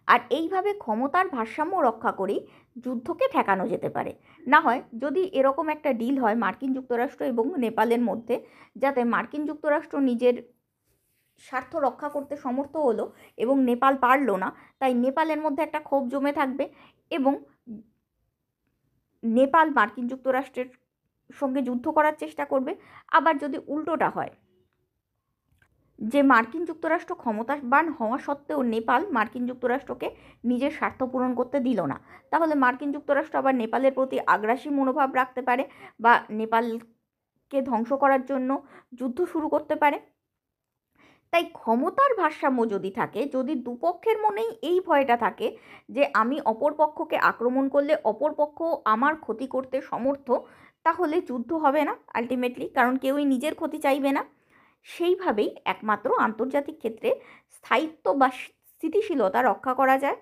আর এইভাবে ক্ষমতার ভারসাম্য রক্ষা করেই যুদ্ধকে ঠেকানো যেতে পারে। না হয় যদি এরকম একটা ডিল হয় মার্কিন যুক্তরাষ্ট্র এবং নেপালের মধ্যে, যাতে মার্কিন যুক্তরাষ্ট্র নিজের স্বার্থ রক্ষা করতে সমর্থ হলো এবং নেপাল পারলো না, তাই নেপালের মধ্যে একটা ক্ষোভ জমে থাকবে এবং নেপাল মার্কিন যুক্তরাষ্ট্রের সঙ্গে যুদ্ধ করার চেষ্টা করবে। আবার যদি উল্টোটা হয়, যে মার্কিন যুক্তরাষ্ট্র ক্ষমতাবান হওয়া সত্ত্বেও নেপাল মার্কিন যুক্তরাষ্ট্রকে নিজের স্বার্থ পূরণ করতে দিল না, তাহলে মার্কিন যুক্তরাষ্ট্র আবার নেপালের প্রতি আগ্রাসী মনোভাব রাখতে পারে বা নেপালকে ধ্বংস করার জন্য যুদ্ধ শুরু করতে পারে। তাই ক্ষমতার ভারসাম্য যদি থাকে, যদি দুপক্ষের মনেই এই ভয়টা থাকে যে আমি অপর পক্ষকে আক্রমণ করলে অপর পক্ষ আমার ক্ষতি করতে সমর্থ, তাহলে যুদ্ধ হবে না আলটিমেটলি, কারণ কেউই নিজের ক্ষতি চাইবে না। সেইভাবেই একমাত্র আন্তর্জাতিক ক্ষেত্রে স্থায়িত্ব বা স্থিতিশীলতা রক্ষা করা যায়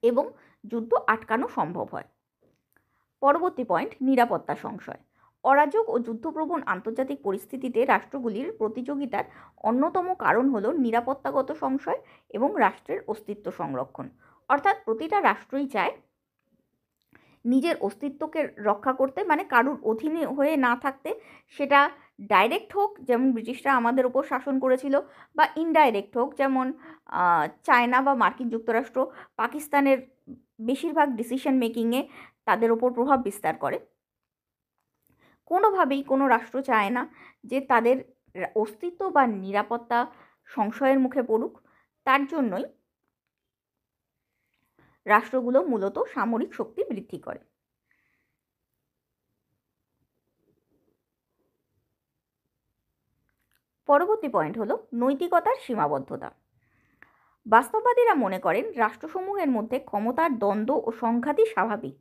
এবং যুদ্ধ আটকানো সম্ভব হয়। পরবর্তী পয়েন্ট, নিরাপত্তা সংশয়। অরাজক ও যুদ্ধপ্রবণ আন্তর্জাতিক পরিস্থিতিতে রাষ্ট্রগুলির প্রতিযোগিতার অন্যতম কারণ হল নিরাপত্তাগত সংশয় এবং রাষ্ট্রের অস্তিত্ব সংরক্ষণ। অর্থাৎ প্রতিটা রাষ্ট্রই চায় নিজের অস্তিত্বকে রক্ষা করতে, মানে কারুর অধীনে হয়ে না থাকতে, সেটা ডাইরেক্ট হোক যেমন ব্রিটিশরা আমাদের ওপর শাসন করেছিল, বা ইনডাইরেক্ট হোক যেমন চায়না বা মার্কিন যুক্তরাষ্ট্র পাকিস্তানের বেশিরভাগ ডিসিশন মেকিংয়ে তাদের ওপর প্রভাব বিস্তার করে। কোনোভাবেই কোনো রাষ্ট্র চায় না যে তাদের অস্তিত্ব বা নিরাপত্তা সংশয়ের মুখে পড়ুক। তার জন্যই রাষ্ট্রগুলো মূলত সামরিক শক্তি বৃদ্ধি করে। পরবর্তী পয়েন্ট হলো নৈতিকতার সীমাবদ্ধতা। বাস্তববাদীরা মনে করেন রাষ্ট্রসমূহের মধ্যে ক্ষমতার দ্বন্দ্ব ও সংঘাতই স্বাভাবিক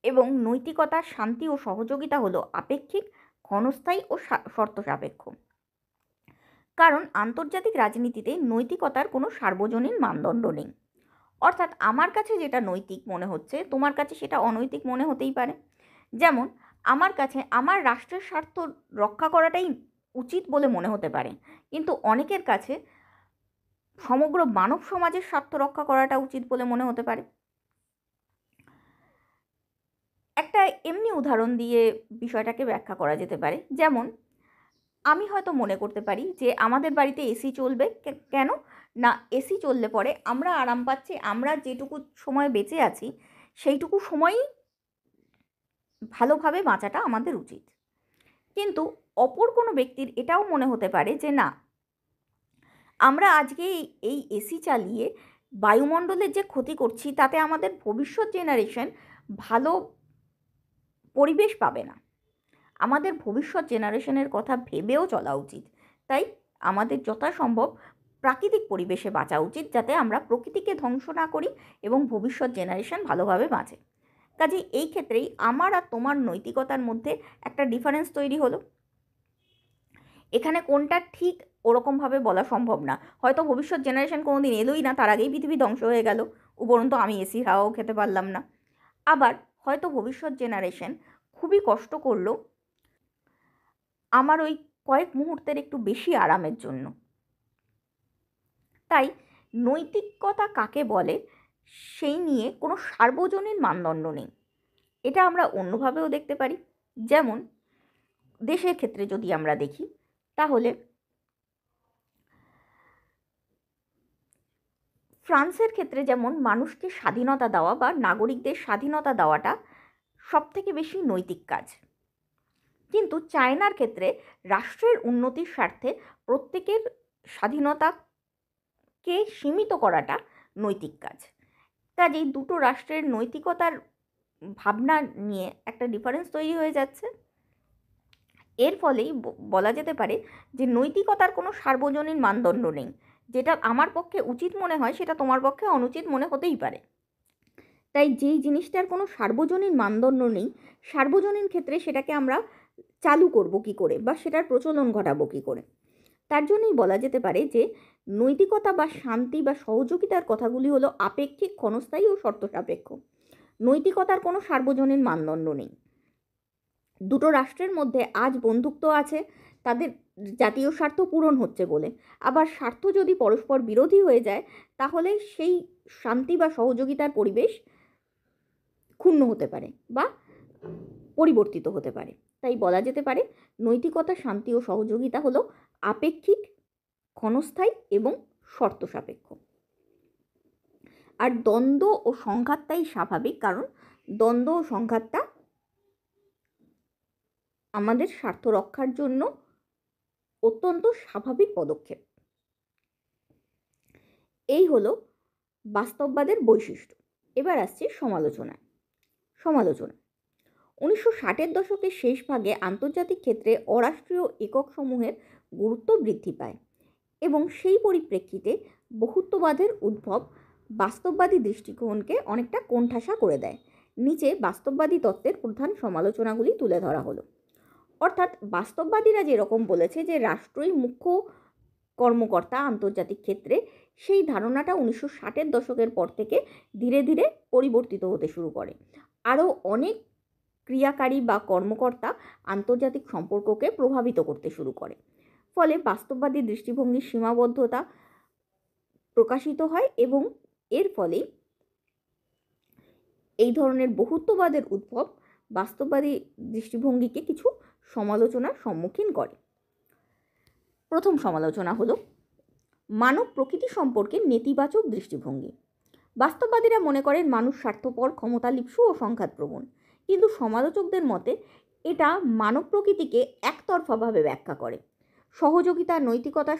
এবং নৈতিকতার শান্তি ও সহযোগিতা হলো আপেক্ষিক, ক্ষণস্থায়ী ও শর্ত সাপেক্ষ। কারণ আন্তর্জাতিক রাজনীতিতে নৈতিকতার কোনো সার্বজনীন মানদণ্ড নেই। অর্থাৎ আমার কাছে যেটা নৈতিক মনে হচ্ছে তোমার কাছে সেটা অনৈতিক মনে হতেই পারে। যেমন আমার কাছে আমার রাষ্ট্রের স্বার্থ রক্ষা করাটাই উচিত বলে মনে হতে পারে, কিন্তু অনেকের কাছে সমগ্র মানব সমাজের স্বার্থ রক্ষা করাটা উচিত বলে মনে হতে পারে। একটা এমনি উদাহরণ দিয়ে বিষয়টাকে ব্যাখ্যা করা যেতে পারে। যেমন আমি হয়তো মনে করতে পারি যে আমাদের বাড়িতে এসি চলবে, কেন না এসি চললে পরে আমরা আরাম পাচ্ছি, আমরা যেটুকু সময় বেঁচে আছি সেইটুকু সময়ই ভালোভাবে বাঁচাটা আমাদের উচিত। কিন্তু অপর কোনো ব্যক্তির এটাও মনে হতে পারে যে না, আমরা আজকে এই এসি চালিয়ে বায়ুমণ্ডলের যে ক্ষতি করছি তাতে আমাদের ভবিষ্যৎ জেনারেশন ভালো পরিবেশ পাবে না, আমাদের ভবিষ্যৎ জেনারেশনের কথা ভেবেও চলা উচিত। তাই আমাদের যথাসম্ভব প্রাকৃতিক পরিবেশে বাঁচা উচিত, যাতে আমরা প্রকৃতিকে ধ্বংস না করি এবং ভবিষ্যৎ জেনারেশন ভালোভাবে বাঁচে। কাজেই এই ক্ষেত্রেই আমার আর তোমার নৈতিকতার মধ্যে একটা ডিফারেন্স তৈরি হলো। এখানে কোনটা ঠিক ওরকমভাবে বলা সম্ভব না। হয়তো ভবিষ্যৎ জেনারেশন কোনো দিন এলোই না, তার আগেই পৃথিবী ধ্বংস হয়ে গেল, উপরন্তু আমি এসির হাওয়াও খেতে পারলাম না। আবার হয়তো ভবিষ্যৎ জেনারেশন খুবই কষ্ট করলো আমার ওই কয়েক মুহূর্তের একটু বেশি আরামের জন্য। তাই নৈতিকতা কাকে বলে সেই নিয়ে কোনো সার্বজনীন মানদণ্ড নেই। এটা আমরা অন্যভাবেও দেখতে পারি। যেমন দেশের ক্ষেত্রে যদি আমরা দেখি, তাহলে ফ্রান্সের ক্ষেত্রে যেমন মানুষকে স্বাধীনতা দেওয়া বা নাগরিকদের স্বাধীনতা দেওয়াটা সবথেকে বেশি নৈতিক কাজ। কিন্তু চায়নার ক্ষেত্রে রাষ্ট্রের উন্নতির স্বার্থে প্রত্যেকের স্বাধীনতাকে সীমিত করাটা নৈতিক কাজ। কাজেই দুটো রাষ্ট্রের নৈতিকতার ভাবনা নিয়ে একটা ডিফারেন্স তৈরি হয়ে যাচ্ছে। এর ফলেই বলা যেতে পারে যে নৈতিকতার কোনো সার্বজনীন মানদণ্ড নেই। যেটা আমার পক্ষে উচিত মনে হয় সেটা তোমার পক্ষে অনুচিত মনে হতেই পারে। তাই যেই জিনিসটার কোনো সার্বজনীন মানদণ্ড নেই, সার্বজনীন ক্ষেত্রে সেটাকে আমরা চালু করব কী করে বা সেটার প্রচলন ঘটাবো কী করে। তার জন্যই বলা যেতে পারে যে নৈতিকতা বা শান্তি বা সহযোগিতার কথাগুলি হলো আপেক্ষিক, ক্ষণস্থায়ী ও শর্ত সাপেক্ষ। নৈতিকতার কোনো সার্বজনীন মানদণ্ড নেই। দুটো রাষ্ট্রের মধ্যে আজ বন্ধুত্ব আছে তাদের জাতীয় স্বার্থ পূরণ হচ্ছে বলে, আবার স্বার্থ যদি পরস্পর বিরোধী হয়ে যায় তাহলে সেই শান্তি বা সহযোগিতার পরিবেশ ক্ষুণ্ণ হতে পারে বা পরিবর্তিত হতে পারে। তাই বলা যেতে পারে নৈতিকতা, শান্তি ও সহযোগিতা হলো আপেক্ষিক, ক্ষণস্থায়ী এবং শর্ত সাপেক্ষ। আর দ্বন্দ্ব ও সংঘাতটাই স্বাভাবিক, কারণ দ্বন্দ্ব ও সংঘাতটা আমাদের স্বার্থ রক্ষার জন্য অত্যন্ত স্বাভাবিক পদক্ষেপ। এই হলো বাস্তববাদের বৈশিষ্ট্য। এবার আসছে সমালোচনায়। 1960-এর দশকের শেষ ভাগে আন্তর্জাতিক ক্ষেত্রে অরাষ্ট্রীয় একক সমূহের গুরুত্ব বৃদ্ধি পায় এবং সেই পরিপ্রেক্ষিতে বহুত্ববাদের উদ্ভব বাস্তববাদী দৃষ্টিকোণকে অনেকটা কোণঠাসা করে দেয়। নিচে বাস্তববাদী তত্ত্বের প্রধান সমালোচনাগুলি তুলে ধরা হলো। অর্থাৎ বাস্তববাদীরা যেরকম বলেছে যে রাষ্ট্রই মুখ্য কর্মকর্তা আন্তর্জাতিক ক্ষেত্রে, সেই ধারণাটা 1960-এর দশকের পর থেকে ধীরে ধীরে পরিবর্তিত হতে শুরু করে। আরও অনেক ক্রিয়াকারী বা কর্মকর্তা আন্তর্জাতিক সম্পর্ককে প্রভাবিত করতে শুরু করে। ফলে বাস্তববাদী দৃষ্টিভঙ্গির সীমাবদ্ধতা প্রকাশিত হয় এবং এর ফলে এই ধরনের বহুত্ববাদের উদ্ভব বাস্তববাদী দৃষ্টিভঙ্গিকে কিছু সমালোচনার সম্মুখীন করে। প্রথম সমালোচনা হলো মানব প্রকৃতি সম্পর্কে নেতিবাচক দৃষ্টিভঙ্গি। বাস্তববাদীরা মনে করেন মানুষ স্বার্থপর, ক্ষমতালিপ্সু ও সংঘাতপ্রবণ, কিন্তু সমালোচকদের মতে এটা মানব প্রকৃতিকে একতরফাভাবে ব্যাখ্যা করে। সহযোগিতা, নৈতিকতা,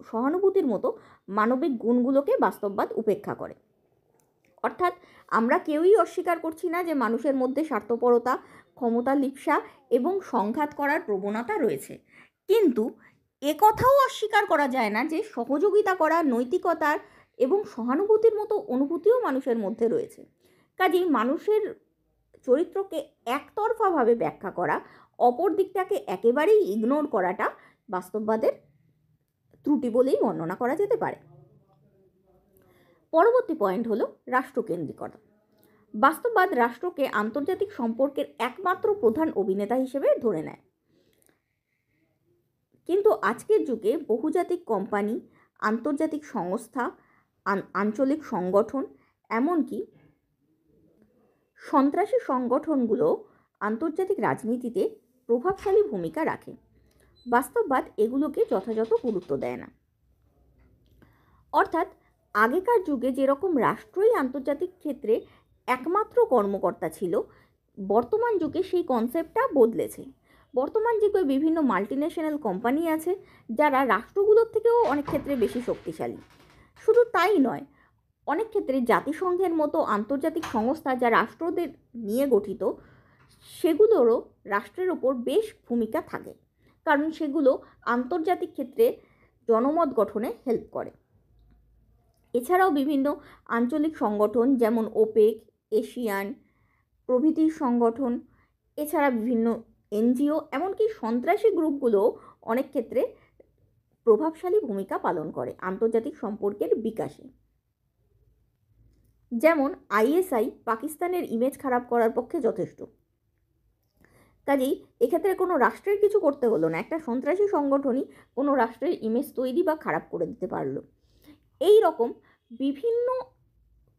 সহানুভূতির মতো মানবিক গুণগুলোকে বাস্তববাদ উপেক্ষা করে। অর্থাৎ আমরা কেউই অস্বীকার করছি না যে মানুষের মধ্যে স্বার্থপরতা, ক্ষমতালিপ্সা এবং সংঘাত করার প্রবণতা রয়েছে, কিন্তু একথাও অস্বীকার করা যায় না যে সহযোগিতা করা, নৈতিকতার এবং সহানুভূতির মতো অনুভূতিও মানুষের মধ্যে রয়েছে। কাজেই মানুষের চরিত্রকে একতরফাভাবে ব্যাখ্যা করা, অপর দিকটাকে একেবারেই ইগনোর করাটা বাস্তববাদের ত্রুটি বলেই বর্ণনা করা যেতে পারে। পরবর্তী পয়েন্ট হলো রাষ্ট্রকেন্দ্রিকতা। বাস্তববাদ রাষ্ট্রকে আন্তর্জাতিক সম্পর্কের একমাত্র প্রধান অভিনেতা হিসেবে ধরে নেয়, কিন্তু আজকের যুগে বহুজাতিক কোম্পানি, আন্তর্জাতিক সংস্থা, আঞ্চলিক সংগঠন, এমনকি সন্ত্রাসী সংগঠনগুলো আন্তর্জাতিক রাজনীতিতে প্রভাবশালী ভূমিকা রাখে। বাস্তববাদ এগুলোকে যথাযথ গুরুত্ব দেয় না। অর্থাৎ আগেকার যুগে যেরকম রাষ্ট্রই আন্তর্জাতিক ক্ষেত্রে একমাত্র কর্মকর্তা ছিল, বর্তমান যুগে সেই কনসেপ্টটা বদলেছে। বর্তমান যুগে বিভিন্ন মাল্টিন্যাশনাল কোম্পানি আছে যারা রাষ্ট্রগুলোর থেকেও অনেক ক্ষেত্রে বেশি শক্তিশালী। শুধু তাই নয়, অনেক ক্ষেত্রে জাতিসংঘের মতো আন্তর্জাতিক সংস্থা যা রাষ্ট্রদের নিয়ে গঠিত, সেগুলোরও রাষ্ট্রের ওপর বেশ ভূমিকা থাকে, কারণ সেগুলো আন্তর্জাতিক ক্ষেত্রে জনমত গঠনে হেল্প করে। এছাড়াও বিভিন্ন আঞ্চলিক সংগঠন যেমন ওপেক, এশিয়ান প্রভৃতি সংগঠন, এছাড়া বিভিন্ন এনজিও, এমনকি সন্ত্রাসী গ্রুপগুলো অনেক ক্ষেত্রে প্রভাবশালী ভূমিকা পালন করে আন্তর্জাতিক সম্পর্কের বিকাশে। যেমন আইএসআই পাকিস্তানের ইমেজ খারাপ করার পক্ষে যথেষ্ট। কাজেই এক্ষেত্রে কোনো রাষ্ট্রের কিছু করতে হলো না, একটা সন্ত্রাসী সংগঠনই কোনো রাষ্ট্রের ইমেজ তৈরি বা খারাপ করে দিতে পারলো। এই রকম বিভিন্ন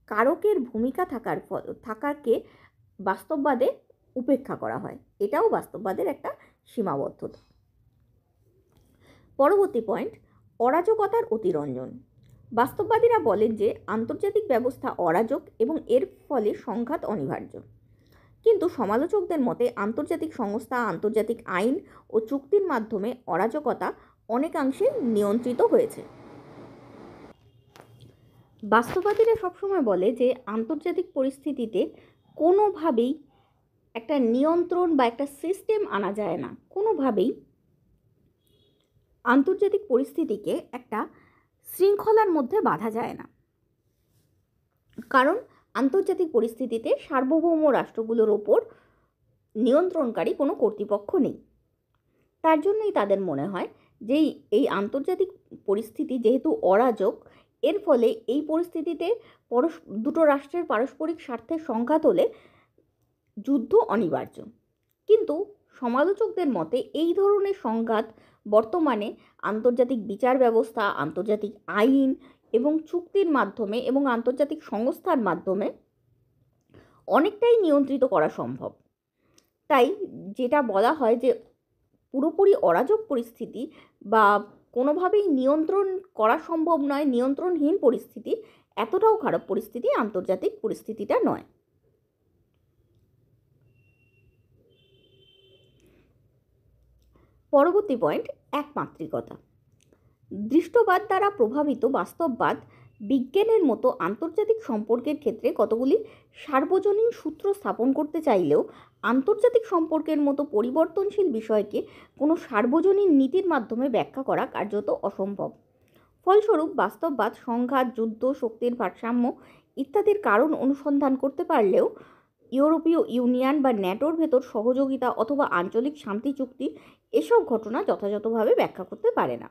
কারকের ভূমিকা থাকাকে বাস্তববাদে উপেক্ষা করা হয়। এটাও বাস্তববাদের একটা সীমাবদ্ধতা। পরবর্তী পয়েন্ট, অরাজকতার অতিরঞ্জন। বাস্তববাদীরা বলেন যে আন্তর্জাতিক ব্যবস্থা অরাজক এবং এর ফলে সংঘাত অনিবার্য। কিন্তু সমালোচকদের মতে আন্তর্জাতিক সংস্থা, আন্তর্জাতিক আইন ও চুক্তির মাধ্যমে অরাজকতা অনেকাংশে নিয়ন্ত্রিত হয়েছে। বাস্তববাদীরা সবসময় বলে যে আন্তর্জাতিক পরিস্থিতিতে কোনোভাবেই একটা নিয়ন্ত্রণ বা একটা সিস্টেম আনা যায় না, কোনোভাবেই আন্তর্জাতিক পরিস্থিতিকে একটা শৃঙ্খলার মধ্যে বাঁধা যায় না। কারণ আন্তর্জাতিক পরিস্থিতিতে সার্বভৌম রাষ্ট্রগুলোর ওপর নিয়ন্ত্রণকারী কোনো কর্তৃপক্ষ নেই। তার জন্যই তাদের মনে হয় যে এই আন্তর্জাতিক পরিস্থিতি যেহেতু অরাজক, এর ফলে এই পরিস্থিতিতে দুটো রাষ্ট্রের পারস্পরিক স্বার্থের সংঘাত হলে যুদ্ধ অনিবার্য। কিন্তু সমালোচকদের মতে এই ধরনের সংঘাত বর্তমানে আন্তর্জাতিক বিচার ব্যবস্থা, আন্তর্জাতিক আইন এবং চুক্তির মাধ্যমে এবং আন্তর্জাতিক সংস্থার মাধ্যমে অনেকটাই নিয়ন্ত্রিত করা সম্ভব। তাই যেটা বলা হয় যে পুরোপুরি অরাজক পরিস্থিতি বা কোনোভাবেই নিয়ন্ত্রণ করা সম্ভব নয়, নিয়ন্ত্রণহীন পরিস্থিতি, এতটাও খারাপ পরিস্থিতি আন্তর্জাতিক পরিস্থিতিটা নয়। পরবর্তী পয়েন্ট, একমাত্রিকতা। দৃষ্টবাদ দ্বারা প্রভাবিত বাস্তববাদ বিজ্ঞানের মতো আন্তর্জাতিক সম্পর্কের ক্ষেত্রে কতগুলি সার্বজনীন সূত্র স্থাপন করতে চাইলেও আন্তর্জাতিক সম্পর্কের মতো পরিবর্তনশীল বিষয়কে কোনো সার্বজনীন নীতির মাধ্যমে ব্যাখ্যা করা কার্যত অসম্ভব। ফলস্বরূপ বাস্তববাদ সংঘাত, যুদ্ধ, শক্তির ভারসাম্য ইত্যাদির কারণ অনুসন্ধান করতে পারলেও ইউরোপীয় ইউনিয়ন বা ন্যাটোর ভেতর সহযোগিতা অথবা আঞ্চলিক শান্তি চুক্তি এসব ঘটনা যথাযথভাবে ব্যাখ্যা করতে পারে না।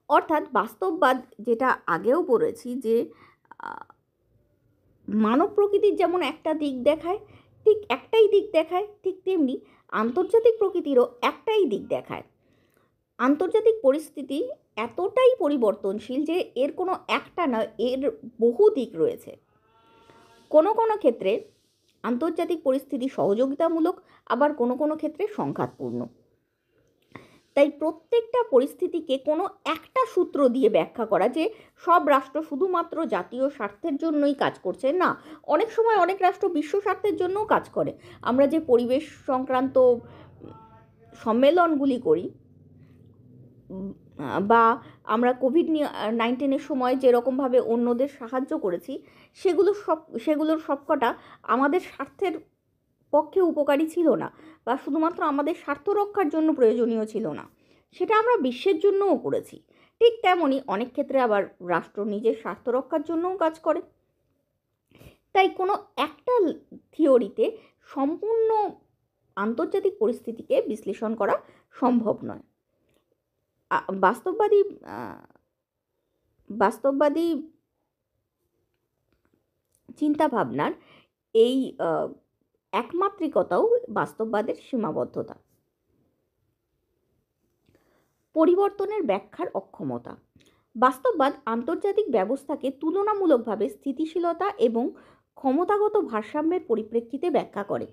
অর্থাৎ বাস্তববাদ, যেটা আগেও বলেছি যে মানব প্রকৃতির যেমন একটা দিক দেখায়, ঠিক একটাই দিক দেখায়, ঠিক তেমনি আন্তর্জাতিক প্রকৃতিরও একটাই দিক দেখায়। আন্তর্জাতিক পরিস্থিতি এতটাই পরিবর্তনশীল যে এর কোনো একটা নয়, এর বহু দিক রয়েছে। কোনো কোনো ক্ষেত্রে আন্তর্জাতিক পরিস্থিতি সহযোগিতামূলক, আবার কোনো কোনো ক্ষেত্রে সংঘাতপূর্ণ। তাই প্রত্যেকটা পরিস্থিতিকে কোনো একটা সূত্র দিয়ে ব্যাখ্যা করা যে সব রাষ্ট্র শুধুমাত্র জাতীয় স্বার্থের জন্যই কাজ করছে, না, অনেক সময় অনেক রাষ্ট্র বিশ্ব স্বার্থের জন্যও কাজ করে। আমরা যে পরিবেশ সংক্রান্ত সম্মেলনগুলি করি বা আমরা কোভিড-19 সময় যেরকমভাবে অন্যদের সাহায্য করেছি, সেগুলোর সবকটা আমাদের স্বার্থের পক্ষে উপকারী ছিল না বা শুধুমাত্র আমাদের স্বার্থ রক্ষার জন্য প্রয়োজনীয় ছিল না, সেটা আমরা বিশ্বের জন্যও করেছি। ঠিক তেমনই অনেক ক্ষেত্রে আবার রাষ্ট্র নিজের স্বার্থ রক্ষার জন্যও কাজ করে। তাই কোনো একটা থিওরিতে সম্পূর্ণ আন্তর্জাতিক পরিস্থিতিকে বিশ্লেষণ করা সম্ভব নয়। বাস্তববাদী চিন্তাভাবনার এই একমাত্রিকতাও বাস্তববাদের সীমাবদ্ধতা। পরিবর্তনের ব্যাখ্যার অক্ষমতা। বাস্তববাদ আন্তর্জাতিক ব্যবস্থাকে তুলনামূলকভাবে স্থিতিশীলতা এবং ক্ষমতাগত ভারসাম্যের পরিপ্রেক্ষিতে ব্যাখ্যা করে,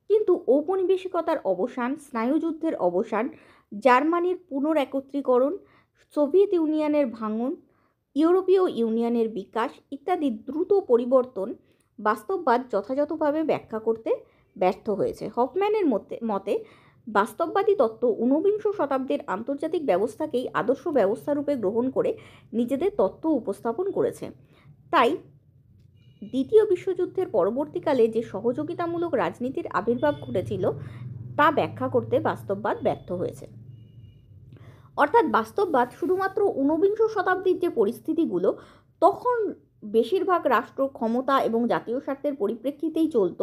কিন্তু ঔপনিবেশিকতার অবসান, স্নায়ুযুদ্ধের অবসান, জার্মানির পুনরেকত্রীকরণ, সোভিয়েত ইউনিয়নের ভাঙন, ইউরোপীয় ইউনিয়নের বিকাশ ইত্যাদি দ্রুত পরিবর্তন বাস্তববাদ যথাযথভাবে ব্যাখ্যা করতে ব্যর্থ হয়েছে। হফম্যানের মতে বাস্তববাদী তত্ত্ব ঊনবিংশ শতাব্দীর আন্তর্জাতিক ব্যবস্থাকেই আদর্শ ব্যবস্থারূপে গ্রহণ করে নিজেদের তত্ত্ব উপস্থাপন করেছে। তাই দ্বিতীয় বিশ্বযুদ্ধের পরবর্তীকালে যে সহযোগিতামূলক রাজনীতির আবির্ভাব ঘটেছিল তা ব্যাখ্যা করতে বাস্তববাদ ব্যর্থ হয়েছে। অর্থাৎ বাস্তববাদ শুধুমাত্র ঊনবিংশ শতাব্দীর যে পরিস্থিতিগুলো, তখন বেশিরভাগ রাষ্ট্র ক্ষমতা এবং জাতীয় স্বার্থের পরিপ্রেক্ষিতেই চলত,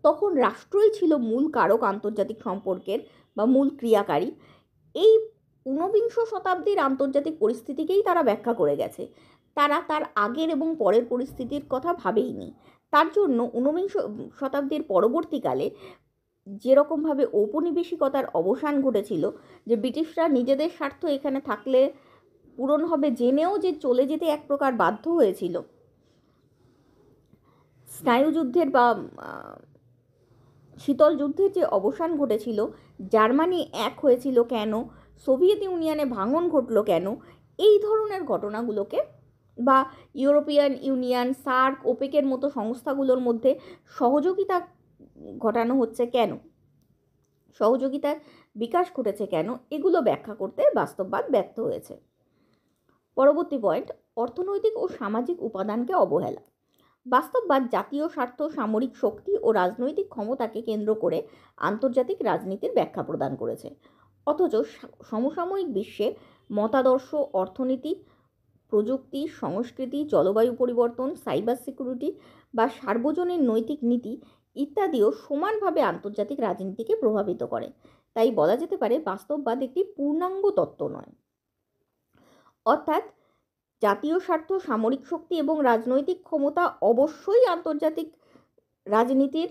তখন রাষ্ট্রই ছিল মূল কারক আন্তর্জাতিক সম্পর্কের বা মূল ক্রিয়াকারী। এই ঊনবিংশ শতাব্দীর আন্তর্জাতিক পরিস্থিতিকেই তারা ব্যাখ্যা করে গেছে, তারা তার আগের এবং পরের পরিস্থিতির কথা ভাবেইনি। তার জন্য ঊনবিংশ শতাব্দীর পরবর্তীকালে যেরকমভাবে ঔপনিবেশিকতার অবসান ঘটেছিল, যে ব্রিটিশরা নিজেদের স্বার্থ এখানে থাকলে পূরণ হবে জেনেও যে চলে যেতে এক প্রকার বাধ্য হয়েছিল, স্নায়ুযুদ্ধের বা শীতল যুদ্ধের যে অবসান ঘটেছিল, জার্মানি এক হয়েছিল কেন, সোভিয়েত ইউনিয়নে ভাঙন ঘটল কেন, এই ধরনের ঘটনাগুলোকে বা ইউরোপিয়ান ইউনিয়ন, সার্ক, ওপেকের মতো সংস্থাগুলোর মধ্যে সহযোগিতা ঘটানো হচ্ছে কেন, সহযোগিতার বিকাশ ঘটেছে কেন, এগুলো ব্যাখ্যা করতে বাস্তববাদ ব্যর্থ হয়েছে। পরবর্তী পয়েন্ট, অর্থনৈতিক ও সামাজিক উপাদানকে অবহেলা। বাস্তববাদ জাতীয় স্বার্থ, সামরিক শক্তি ও রাজনৈতিক ক্ষমতাকে কেন্দ্র করে আন্তর্জাতিক রাজনীতির ব্যাখ্যা প্রদান করেছে। অথচ সমসাময়িক বিশ্বে মতাদর্শ, অর্থনীতি, প্রযুক্তি, সংস্কৃতি, জলবায়ু পরিবর্তন, সাইবার সিকিউরিটি বা সার্বজনীন নৈতিক নীতি ইত্যাদিও সমানভাবে আন্তর্জাতিক রাজনীতিকে প্রভাবিত করে। তাই বলা যেতে পারে বাস্তববাদ একটি পূর্ণাঙ্গ তত্ত্ব নয়। অর্থাৎ জাতীয় স্বার্থ, সামরিক শক্তি এবং রাজনৈতিক ক্ষমতা অবশ্যই আন্তর্জাতিক রাজনীতির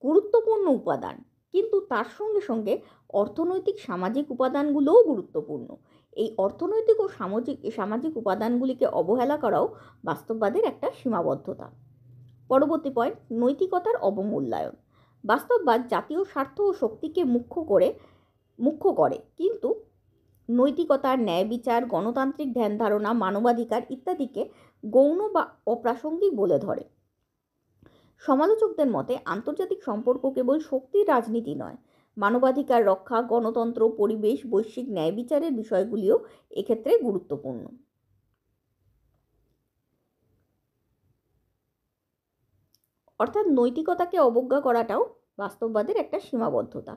গুরুত্বপূর্ণ উপাদান, কিন্তু তার সঙ্গে সঙ্গে অর্থনৈতিক, সামাজিক উপাদানগুলোও গুরুত্বপূর্ণ। এই অর্থনৈতিক ও সামাজিক উপাদানগুলিকে অবহেলা করাও বাস্তববাদের একটা সীমাবদ্ধতা। পরবর্তী পয়েন্ট, নৈতিকতার অবমূল্যায়ন। বাস্তববাদ জাতীয় স্বার্থ ও শক্তিকে মুখ্য করে, কিন্তু নৈতিকতা, ন্যায় বিচার, গণতান্ত্রিক ধ্যান ধারণা, মানবাধিকার ইত্যাদিকে গৌণ বা অপ্রাসঙ্গিক বলে ধরে। সমালোচকদের মতে আন্তর্জাতিক সম্পর্ক কেবল শক্তির রাজনীতি নয়, মানবাধিকার রক্ষা, গণতন্ত্র, পরিবেশ, বৈশ্বিক ন্যায় বিচারের বিষয়গুলিও এক্ষেত্রে গুরুত্বপূর্ণ। অর্থাৎ নৈতিকতাকে অবজ্ঞা করাটাও বাস্তববাদের একটা সীমাবদ্ধতা।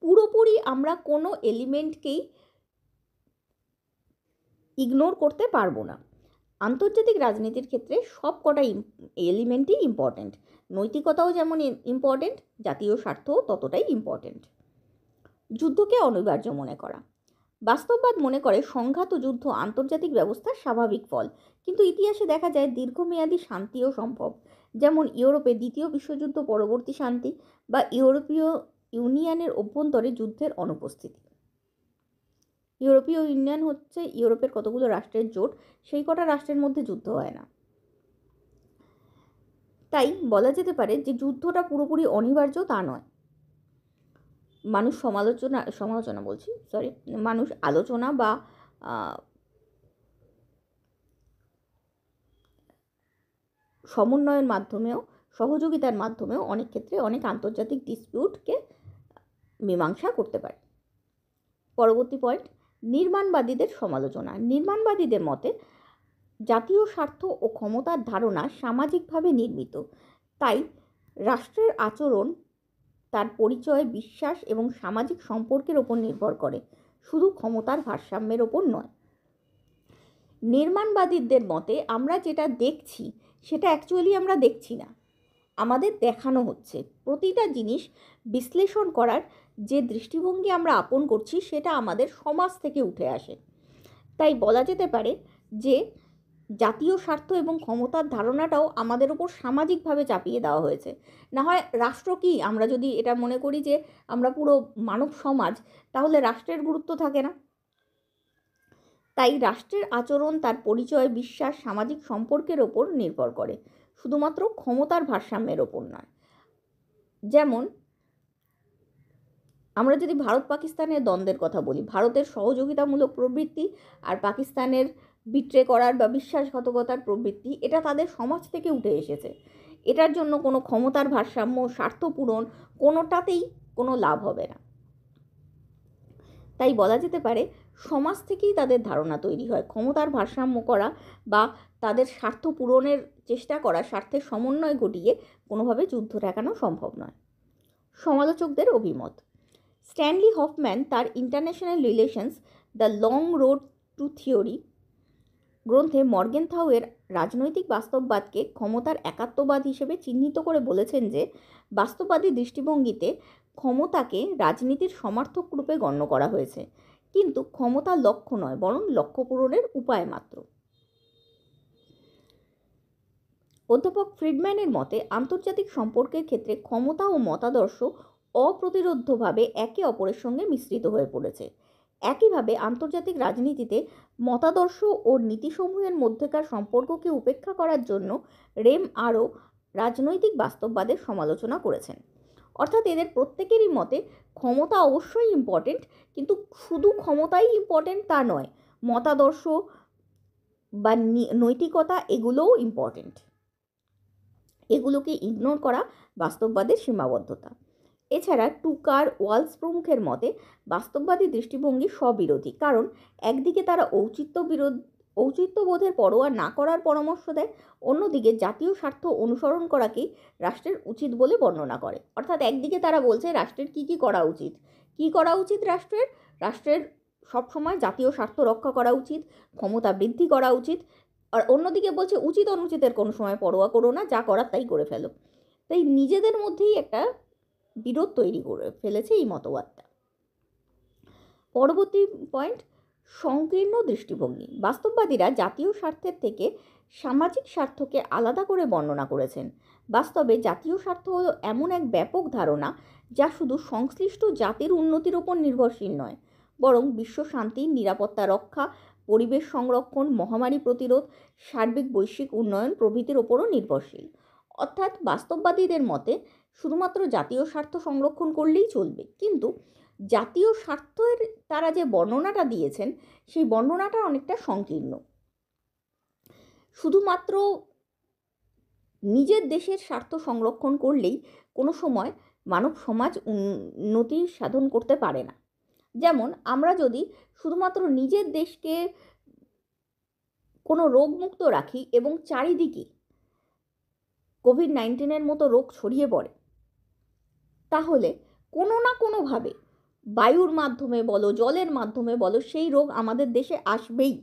পুরোপুরি আমরা কোনো এলিমেন্টকেই ইগনোর করতে পারবো না। আন্তর্জাতিক রাজনীতির ক্ষেত্রে সব কটা এলিমেন্টই ইম্পর্ট্যান্ট। নৈতিকতাও যেমন ইম্পর্ট্যান্ট, জাতীয় স্বার্থও ততটাই ইম্পর্ট্যান্ট। যুদ্ধকে অনিবার্য মনে করা। বাস্তববাদ মনে করে সংঘাত ও যুদ্ধ আন্তর্জাতিক ব্যবস্থার স্বাভাবিক ফল, কিন্তু ইতিহাসে দেখা যায় দীর্ঘমেয়াদী শান্তিও সম্ভব, যেমন ইউরোপে দ্বিতীয় বিশ্বযুদ্ধ পরবর্তী শান্তি বা ইউরোপীয় ইউনিয়নের অভ্যন্তরে যুদ্ধের অনুপস্থিতি। ইউরোপীয় ইউনিয়ন হচ্ছে ইউরোপের কতগুলো রাষ্ট্রের জোট, সেই কটা রাষ্ট্রের মধ্যে যুদ্ধ হয় না। তাই বলা যেতে পারে যে যুদ্ধটা পুরোপুরি অনিবার্য তা নয়। মানুষ আলোচনা বা সমন্বয়ের মাধ্যমেও, সহযোগিতার মাধ্যমেও অনেক ক্ষেত্রে অনেক আন্তর্জাতিক ডিসপিউটকে মীমাংসা করতে পারে। পরবর্তী পয়েন্ট, নির্মাণবাদীদের সমালোচনা। নির্মাণবাদীদের মতে জাতীয় স্বার্থ ও ক্ষমতার ধারণা সামাজিকভাবে নির্মিত, তাই রাষ্ট্রের আচরণ তার পরিচয়, বিশ্বাস এবং সামাজিক সম্পর্কের ওপর নির্ভর করে, শুধু ক্ষমতার ভারসাম্যের ওপর নয়। নির্মাণবাদীদের মতে আমরা যেটা দেখছি সেটা অ্যাকচুয়ালি আমরা দেখছি না, আমাদের দেখানো হচ্ছে। প্রতিটা জিনিস বিশ্লেষণ করার যে দৃষ্টিভঙ্গি আমরা আপন করছি সেটা আমাদের সমাজ থেকে উঠে আসে। তাই বলা যেতে পারে যে জাতীয় স্বার্থ এবং ক্ষমতার ধারণাটাও আমাদের ওপর সামাজিকভাবে চাপিয়ে দেওয়া হয়েছে। না হয় রাষ্ট্র কি, আমরা যদি এটা মনে করি যে আমরা পুরো মানব সমাজ, তাহলে রাষ্ট্রের গুরুত্ব থাকে না। তাই রাষ্ট্রের আচরণ তার পরিচয়, বিশ্বাস, সামাজিক সম্পর্কের ওপর নির্ভর করে, শুধুমাত্র ক্ষমতার ভারসাম্যের ওপর নয়। যেমন আমরা যদি ভারত পাকিস্তানের দ্বন্দ্বের কথা বলি, ভারতের সহযোগিতামূলক প্রবৃত্তি আর পাকিস্তানের বিট্রে করার বা বিশ্বাসঘাতকতার প্রবৃত্তি, এটা তাদের সমাজ থেকে উঠে এসেছে। এটার জন্য কোনো ক্ষমতার ভারসাম্য, স্বার্থ পূরণ কোনোটাতেই কোনো লাভ হবে না। তাই বলা যেতে পারে সমাজ থেকেই তাদের ধারণা তৈরি হয়। ক্ষমতার ভারসাম্য করা বা তাদের স্বার্থ পূরণের চেষ্টা করা, স্বার্থের সমন্বয় ঘটিয়ে কোনোভাবে যুদ্ধ ঠেকানো সম্ভব নয়। সমালোচকদের অভিমত। স্ট্যানলি হফম্যান তার international relations the long road to theory গ্রন্থে মর্গেনথাউয়ের রাজনৈতিক বাস্তববাদকে ক্ষমতার একাত্মবাদ হিসেবে চিহ্নিত করে বলেছেন যে বাস্তববাদী দৃষ্টিভঙ্গিতে ক্ষমতাকে রাজনীতির সমার্থক রূপে গণ্য করা হয়েছে, কিন্তু ক্ষমতা লক্ষ্য নয়, বরং লক্ষ্য পূরণের উপায় মাত্র। অধ্যাপক ফ্রিডম্যানের মতে আন্তর্জাতিক সম্পর্কের ক্ষেত্রে ক্ষমতা ও মতাদর্শ অপ্রতিরোধ্যভাবে একে অপরের সঙ্গে মিশ্রিত হয়ে পড়েছে। একইভাবে আন্তর্জাতিক রাজনীতিতে মতাদর্শ ও নীতিসমূহের মধ্যেকার সম্পর্ককে উপেক্ষা করার জন্য রেম আরও রাজনৈতিক বাস্তববাদের সমালোচনা করেছেন। অর্থাৎ এদের প্রত্যেকেরই মতে ক্ষমতা অবশ্যই ইম্পর্টেন্ট, কিন্তু শুধু ক্ষমতাই ইম্পর্টেন্ট তা নয়, মতাদর্শ বা নৈতিকতা এগুলোও ইম্পর্টেন্ট। এগুলোকে ইগনোর করা বাস্তববাদের সীমাবদ্ধতা। এছাড়া টুকার, ওয়ালস প্রমুখের মতে বাস্তববাদী দৃষ্টিভঙ্গি স্ববিরোধী, কারণ একদিকে তারা ঔচিত্যবোধের পরোয়া না করার পরামর্শ দেয়, অন্যদিকে জাতীয় স্বার্থ অনুসরণ করাকেই রাষ্ট্রের উচিত বলে বর্ণনা করে। অর্থাৎ একদিকে তারা বলছে রাষ্ট্রের কী করা উচিত, রাষ্ট্রের সবসময় জাতীয় স্বার্থ রক্ষা করা উচিত, ক্ষমতা বৃদ্ধি করা উচিত, আর অন্যদিকে বলছে উচিত অনুচিতের কোনো সময় পরোয়া করো না, যা করার তাই করে ফেলো। তাই নিজেদের মধ্যেই একটা বিরোধ তৈরি করে ফেলেছে এই মতবাদটা। পরবর্তী পয়েন্ট, সংকীর্ণ দৃষ্টিভঙ্গি। বাস্তববাদীরা জাতীয় স্বার্থের থেকে সামাজিক স্বার্থকে আলাদা করে বর্ণনা করেছেন। বাস্তবে জাতীয় স্বার্থ হলো এমন এক ব্যাপক ধারণা যা শুধু সংশ্লিষ্ট জাতির উন্নতির ওপর নির্ভরশীল নয়, বরং বিশ্ব শান্তি, নিরাপত্তা রক্ষা, পরিবেশ সংরক্ষণ, মহামারী প্রতিরোধ, সার্বিক বৈশ্বিক উন্নয়ন প্রভৃতির ওপরও নির্ভরশীল। অর্থাৎ বাস্তববাদীদের মতে শুধুমাত্র জাতীয় স্বার্থ সংরক্ষণ করলেই চলবে, কিন্তু জাতীয় স্বার্থের তারা যে বর্ণনাটা দিয়েছেন সেই বর্ণনাটা অনেকটা সংকীর্ণ। শুধুমাত্র নিজের দেশের স্বার্থ সংরক্ষণ করলেই কোনো সময় মানব সমাজ উন্নতি সাধন করতে পারে না। যেমন আমরা যদি শুধুমাত্র নিজের দেশকে কোনো রোগমুক্ত রাখি এবং চারিদিকে কোভিড-19 মতো রোগ ছড়িয়ে পড়ে, তাহলে কোনো না কোনোভাবে বায়ুর মাধ্যমে বলো, জলের মাধ্যমে বলো, সেই রোগ আমাদের দেশে আসবেই।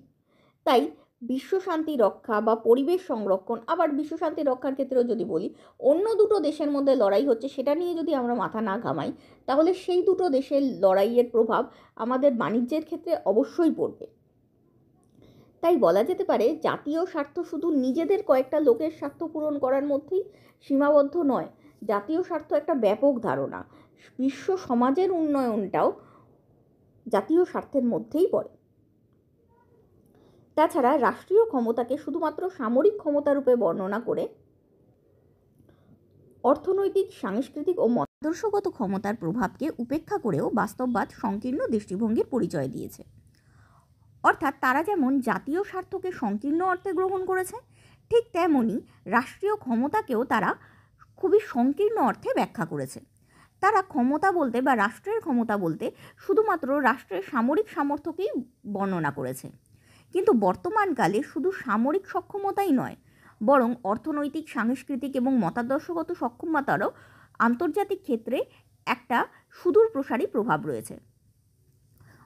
তাই বিশ্বশান্তি রক্ষা বা পরিবেশ সংরক্ষণ, আবার বিশ্বশান্তি রক্ষার ক্ষেত্রেও যদি বলি, অন্য দুটো দেশের মধ্যে লড়াই হচ্ছে, সেটা নিয়ে যদি আমরা মাথা না ঘামাই, তাহলে সেই দুটো দেশের লড়াইয়ের প্রভাব আমাদের বাণিজ্যের ক্ষেত্রে অবশ্যই পড়বে। তাই বলা যেতে পারে জাতীয় স্বার্থ শুধু নিজেদের কয়েকটা লোকের স্বার্থ পূরণ করার মধ্যেই সীমাবদ্ধ নয়। জাতীয় স্বার্থ একটা ব্যাপক ধারণা, বিশ্ব সমাজের উন্নয়নটাও জাতীয় স্বার্থের মধ্যেই পড়ে। তাছাড়া রাষ্ট্রীয় ক্ষমতাকে শুধুমাত্র সামরিক ক্ষমতারূপে বর্ণনা করে অর্থনৈতিক, সাংস্কৃতিক ও মতাদর্শগত ক্ষমতার প্রভাবকে উপেক্ষা করেও বাস্তববাদ সংকীর্ণ দৃষ্টিভঙ্গির পরিচয় দিয়েছে। অর্থাৎ তারা যেমন জাতীয় স্বার্থকে সংকীর্ণ অর্থে গ্রহণ করেছে, ঠিক তেমনি রাষ্ট্রীয় ক্ষমতাকেও তারা খুবই সংকীর্ণ অর্থে ব্যাখ্যা করেছে। তারা ক্ষমতা বলতে বা রাষ্ট্রের ক্ষমতা বলতে শুধুমাত্র রাষ্ট্রের সামরিক সামর্থ্যকেই বর্ণনা করেছে। কিন্তু বর্তমানকালে শুধু সামরিক সক্ষমতাই নয়, বরং অর্থনৈতিক, সাংস্কৃতিক এবং মতাদর্শগত সক্ষমতারও আন্তর্জাতিক ক্ষেত্রে একটা সুদূর প্রসারী প্রভাব রয়েছে।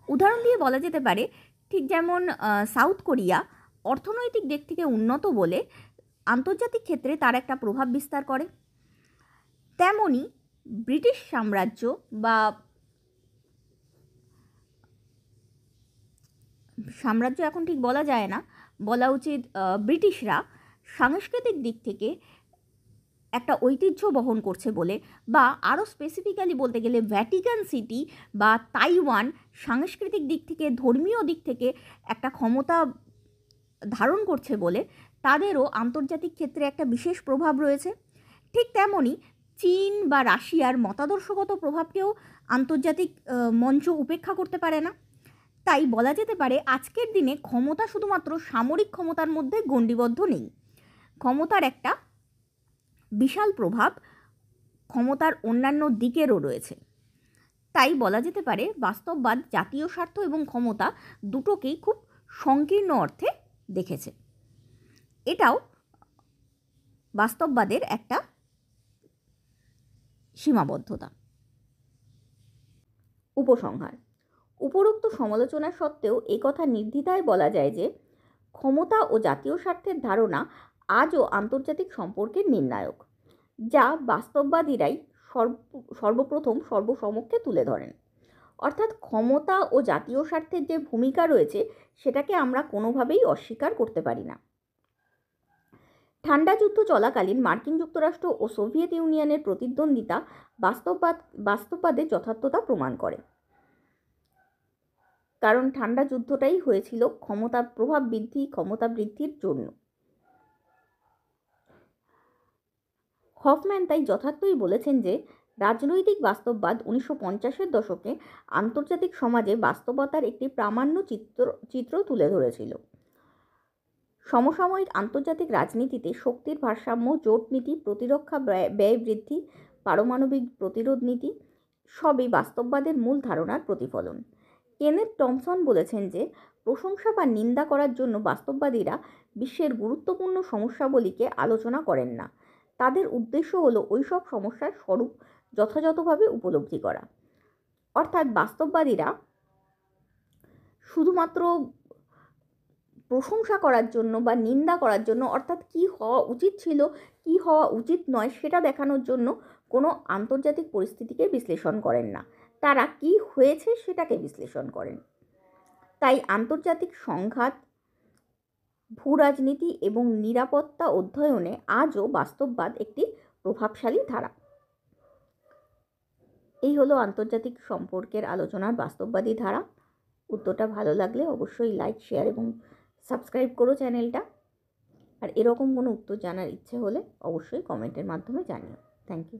উদাহরণ দিয়ে বলা যেতে পারে, ঠিক যেমন সাউথ কোরিয়া অর্থনৈতিক দিক থেকে উন্নত বলে আন্তর্জাতিক ক্ষেত্রে তার একটা প্রভাব বিস্তার করে, তেমনি ব্রিটিশ সাম্রাজ্য বা সাম্রাজ্য এখন ঠিক বলা যায় না, বলা উচিত ব্রিটিশরা সাংস্কৃতিক দিক থেকে একটা ঐতিহ্য বহন করছে বলে, বা আরও স্পেসিফিক্যালি বলতে গেলে ভ্যাটিকান সিটি বা তাইওয়ান সাংস্কৃতিক দিক থেকে, ধর্মীয় দিক থেকে একটা ক্ষমতা ধারণ করছে বলে তাদেরও আন্তর্জাতিক ক্ষেত্রে একটা বিশেষ প্রভাব রয়েছে। ঠিক তেমনি চীন বা রাশিয়ার মতাদর্শগত প্রভাবকেও আন্তর্জাতিক মঞ্চ উপেক্ষা করতে পারে না। তাই বলা যেতে পারে আজকের দিনে ক্ষমতা শুধুমাত্র সামরিক ক্ষমতার মধ্যে গণ্ডিবদ্ধ নেই। ক্ষমতার একটা বিশাল প্রভাব ক্ষমতার অন্যান্য দিকেরও রয়েছে। তাই বলা যেতে পারে বাস্তববাদ জাতীয় স্বার্থ এবং ক্ষমতা দুটোকেই খুব সংকীর্ণ অর্থে দেখেছে। এটাও বাস্তববাদের একটা সীমাবদ্ধতা। উপসংহার: উপরোক্ত সমালোচনা সত্ত্বেও একথা নির্দ্বিধায় বলা যায় যে ক্ষমতা ও জাতীয় স্বার্থের ধারণা আজও আন্তর্জাতিক সম্পর্কের নির্ণায়ক, যা বাস্তববাদীরাই সর্বপ্রথম সর্বসমক্ষে তুলে ধরেন। অর্থাৎ ক্ষমতা ও জাতীয় স্বার্থের যে ভূমিকা রয়েছে সেটাকে আমরা কোনোভাবেই অস্বীকার করতে পারি না। ঠান্ডা যুদ্ধ চলাকালীন মার্কিন যুক্তরাষ্ট্র ও সোভিয়েত ইউনিয়নের প্রতিদ্বন্দ্বিতা বাস্তববাদের যথার্থতা প্রমাণ করে, কারণ ঠান্ডা যুদ্ধটাই হয়েছিল ক্ষমতা বৃদ্ধির জন্য। হফম্যান তাই যথার্থই বলেছেন যে রাজনৈতিক বাস্তববাদ 1950-এর দশকে আন্তর্জাতিক সমাজে বাস্তবতার একটি প্রামাণ্য চিত্র তুলে ধরেছিল। সমসাময়িক আন্তর্জাতিক রাজনীতিতে শক্তির ভারসাম্য, জোট নীতি, প্রতিরক্ষা ব্যয় বৃদ্ধি, পারমাণবিক প্রতিরোধ নীতি, সবই বাস্তববাদের মূল ধারণার প্রতিফলন। কেনেথ টমসন বলেছেন যে প্রশংসা বা নিন্দা করার জন্য বাস্তববাদীরা বিশ্বের গুরুত্বপূর্ণ সমস্যাবলীকে আলোচনা করেন না। তাদের উদ্দেশ্য হলো ওইসব সমস্যার স্বরূপ যথাযথভাবে উপলব্ধি করা। অর্থাৎ বাস্তববাদীরা শুধুমাত্র প্রশংসা করার জন্য বা নিন্দা করার জন্য, অর্থাৎ কী হওয়া উচিত ছিল, কী হওয়া উচিত নয় সেটা দেখানোর জন্য কোনো আন্তর্জাতিক পরিস্থিতিকে বিশ্লেষণ করেন না। তারা কী হয়েছে সেটাকে বিশ্লেষণ করেন। তাই আন্তর্জাতিক সংঘাত, ভূরাজনীতি এবং নিরাপত্তা অধ্যয়নে আজও বাস্তববাদ একটি প্রভাবশালী ধারা। এই হলো আন্তর্জাতিক সম্পর্কের আলোচনার বাস্তববাদী ধারা। উত্তরটা ভালো লাগলে অবশ্যই লাইক, শেয়ার এবং সাবস্ক্রাইব করো চ্যানেলটা। আর এরকম কোনো উত্তর জানার ইচ্ছে হলে অবশ্যই কমেন্টের মাধ্যমে জানিও। Thank you.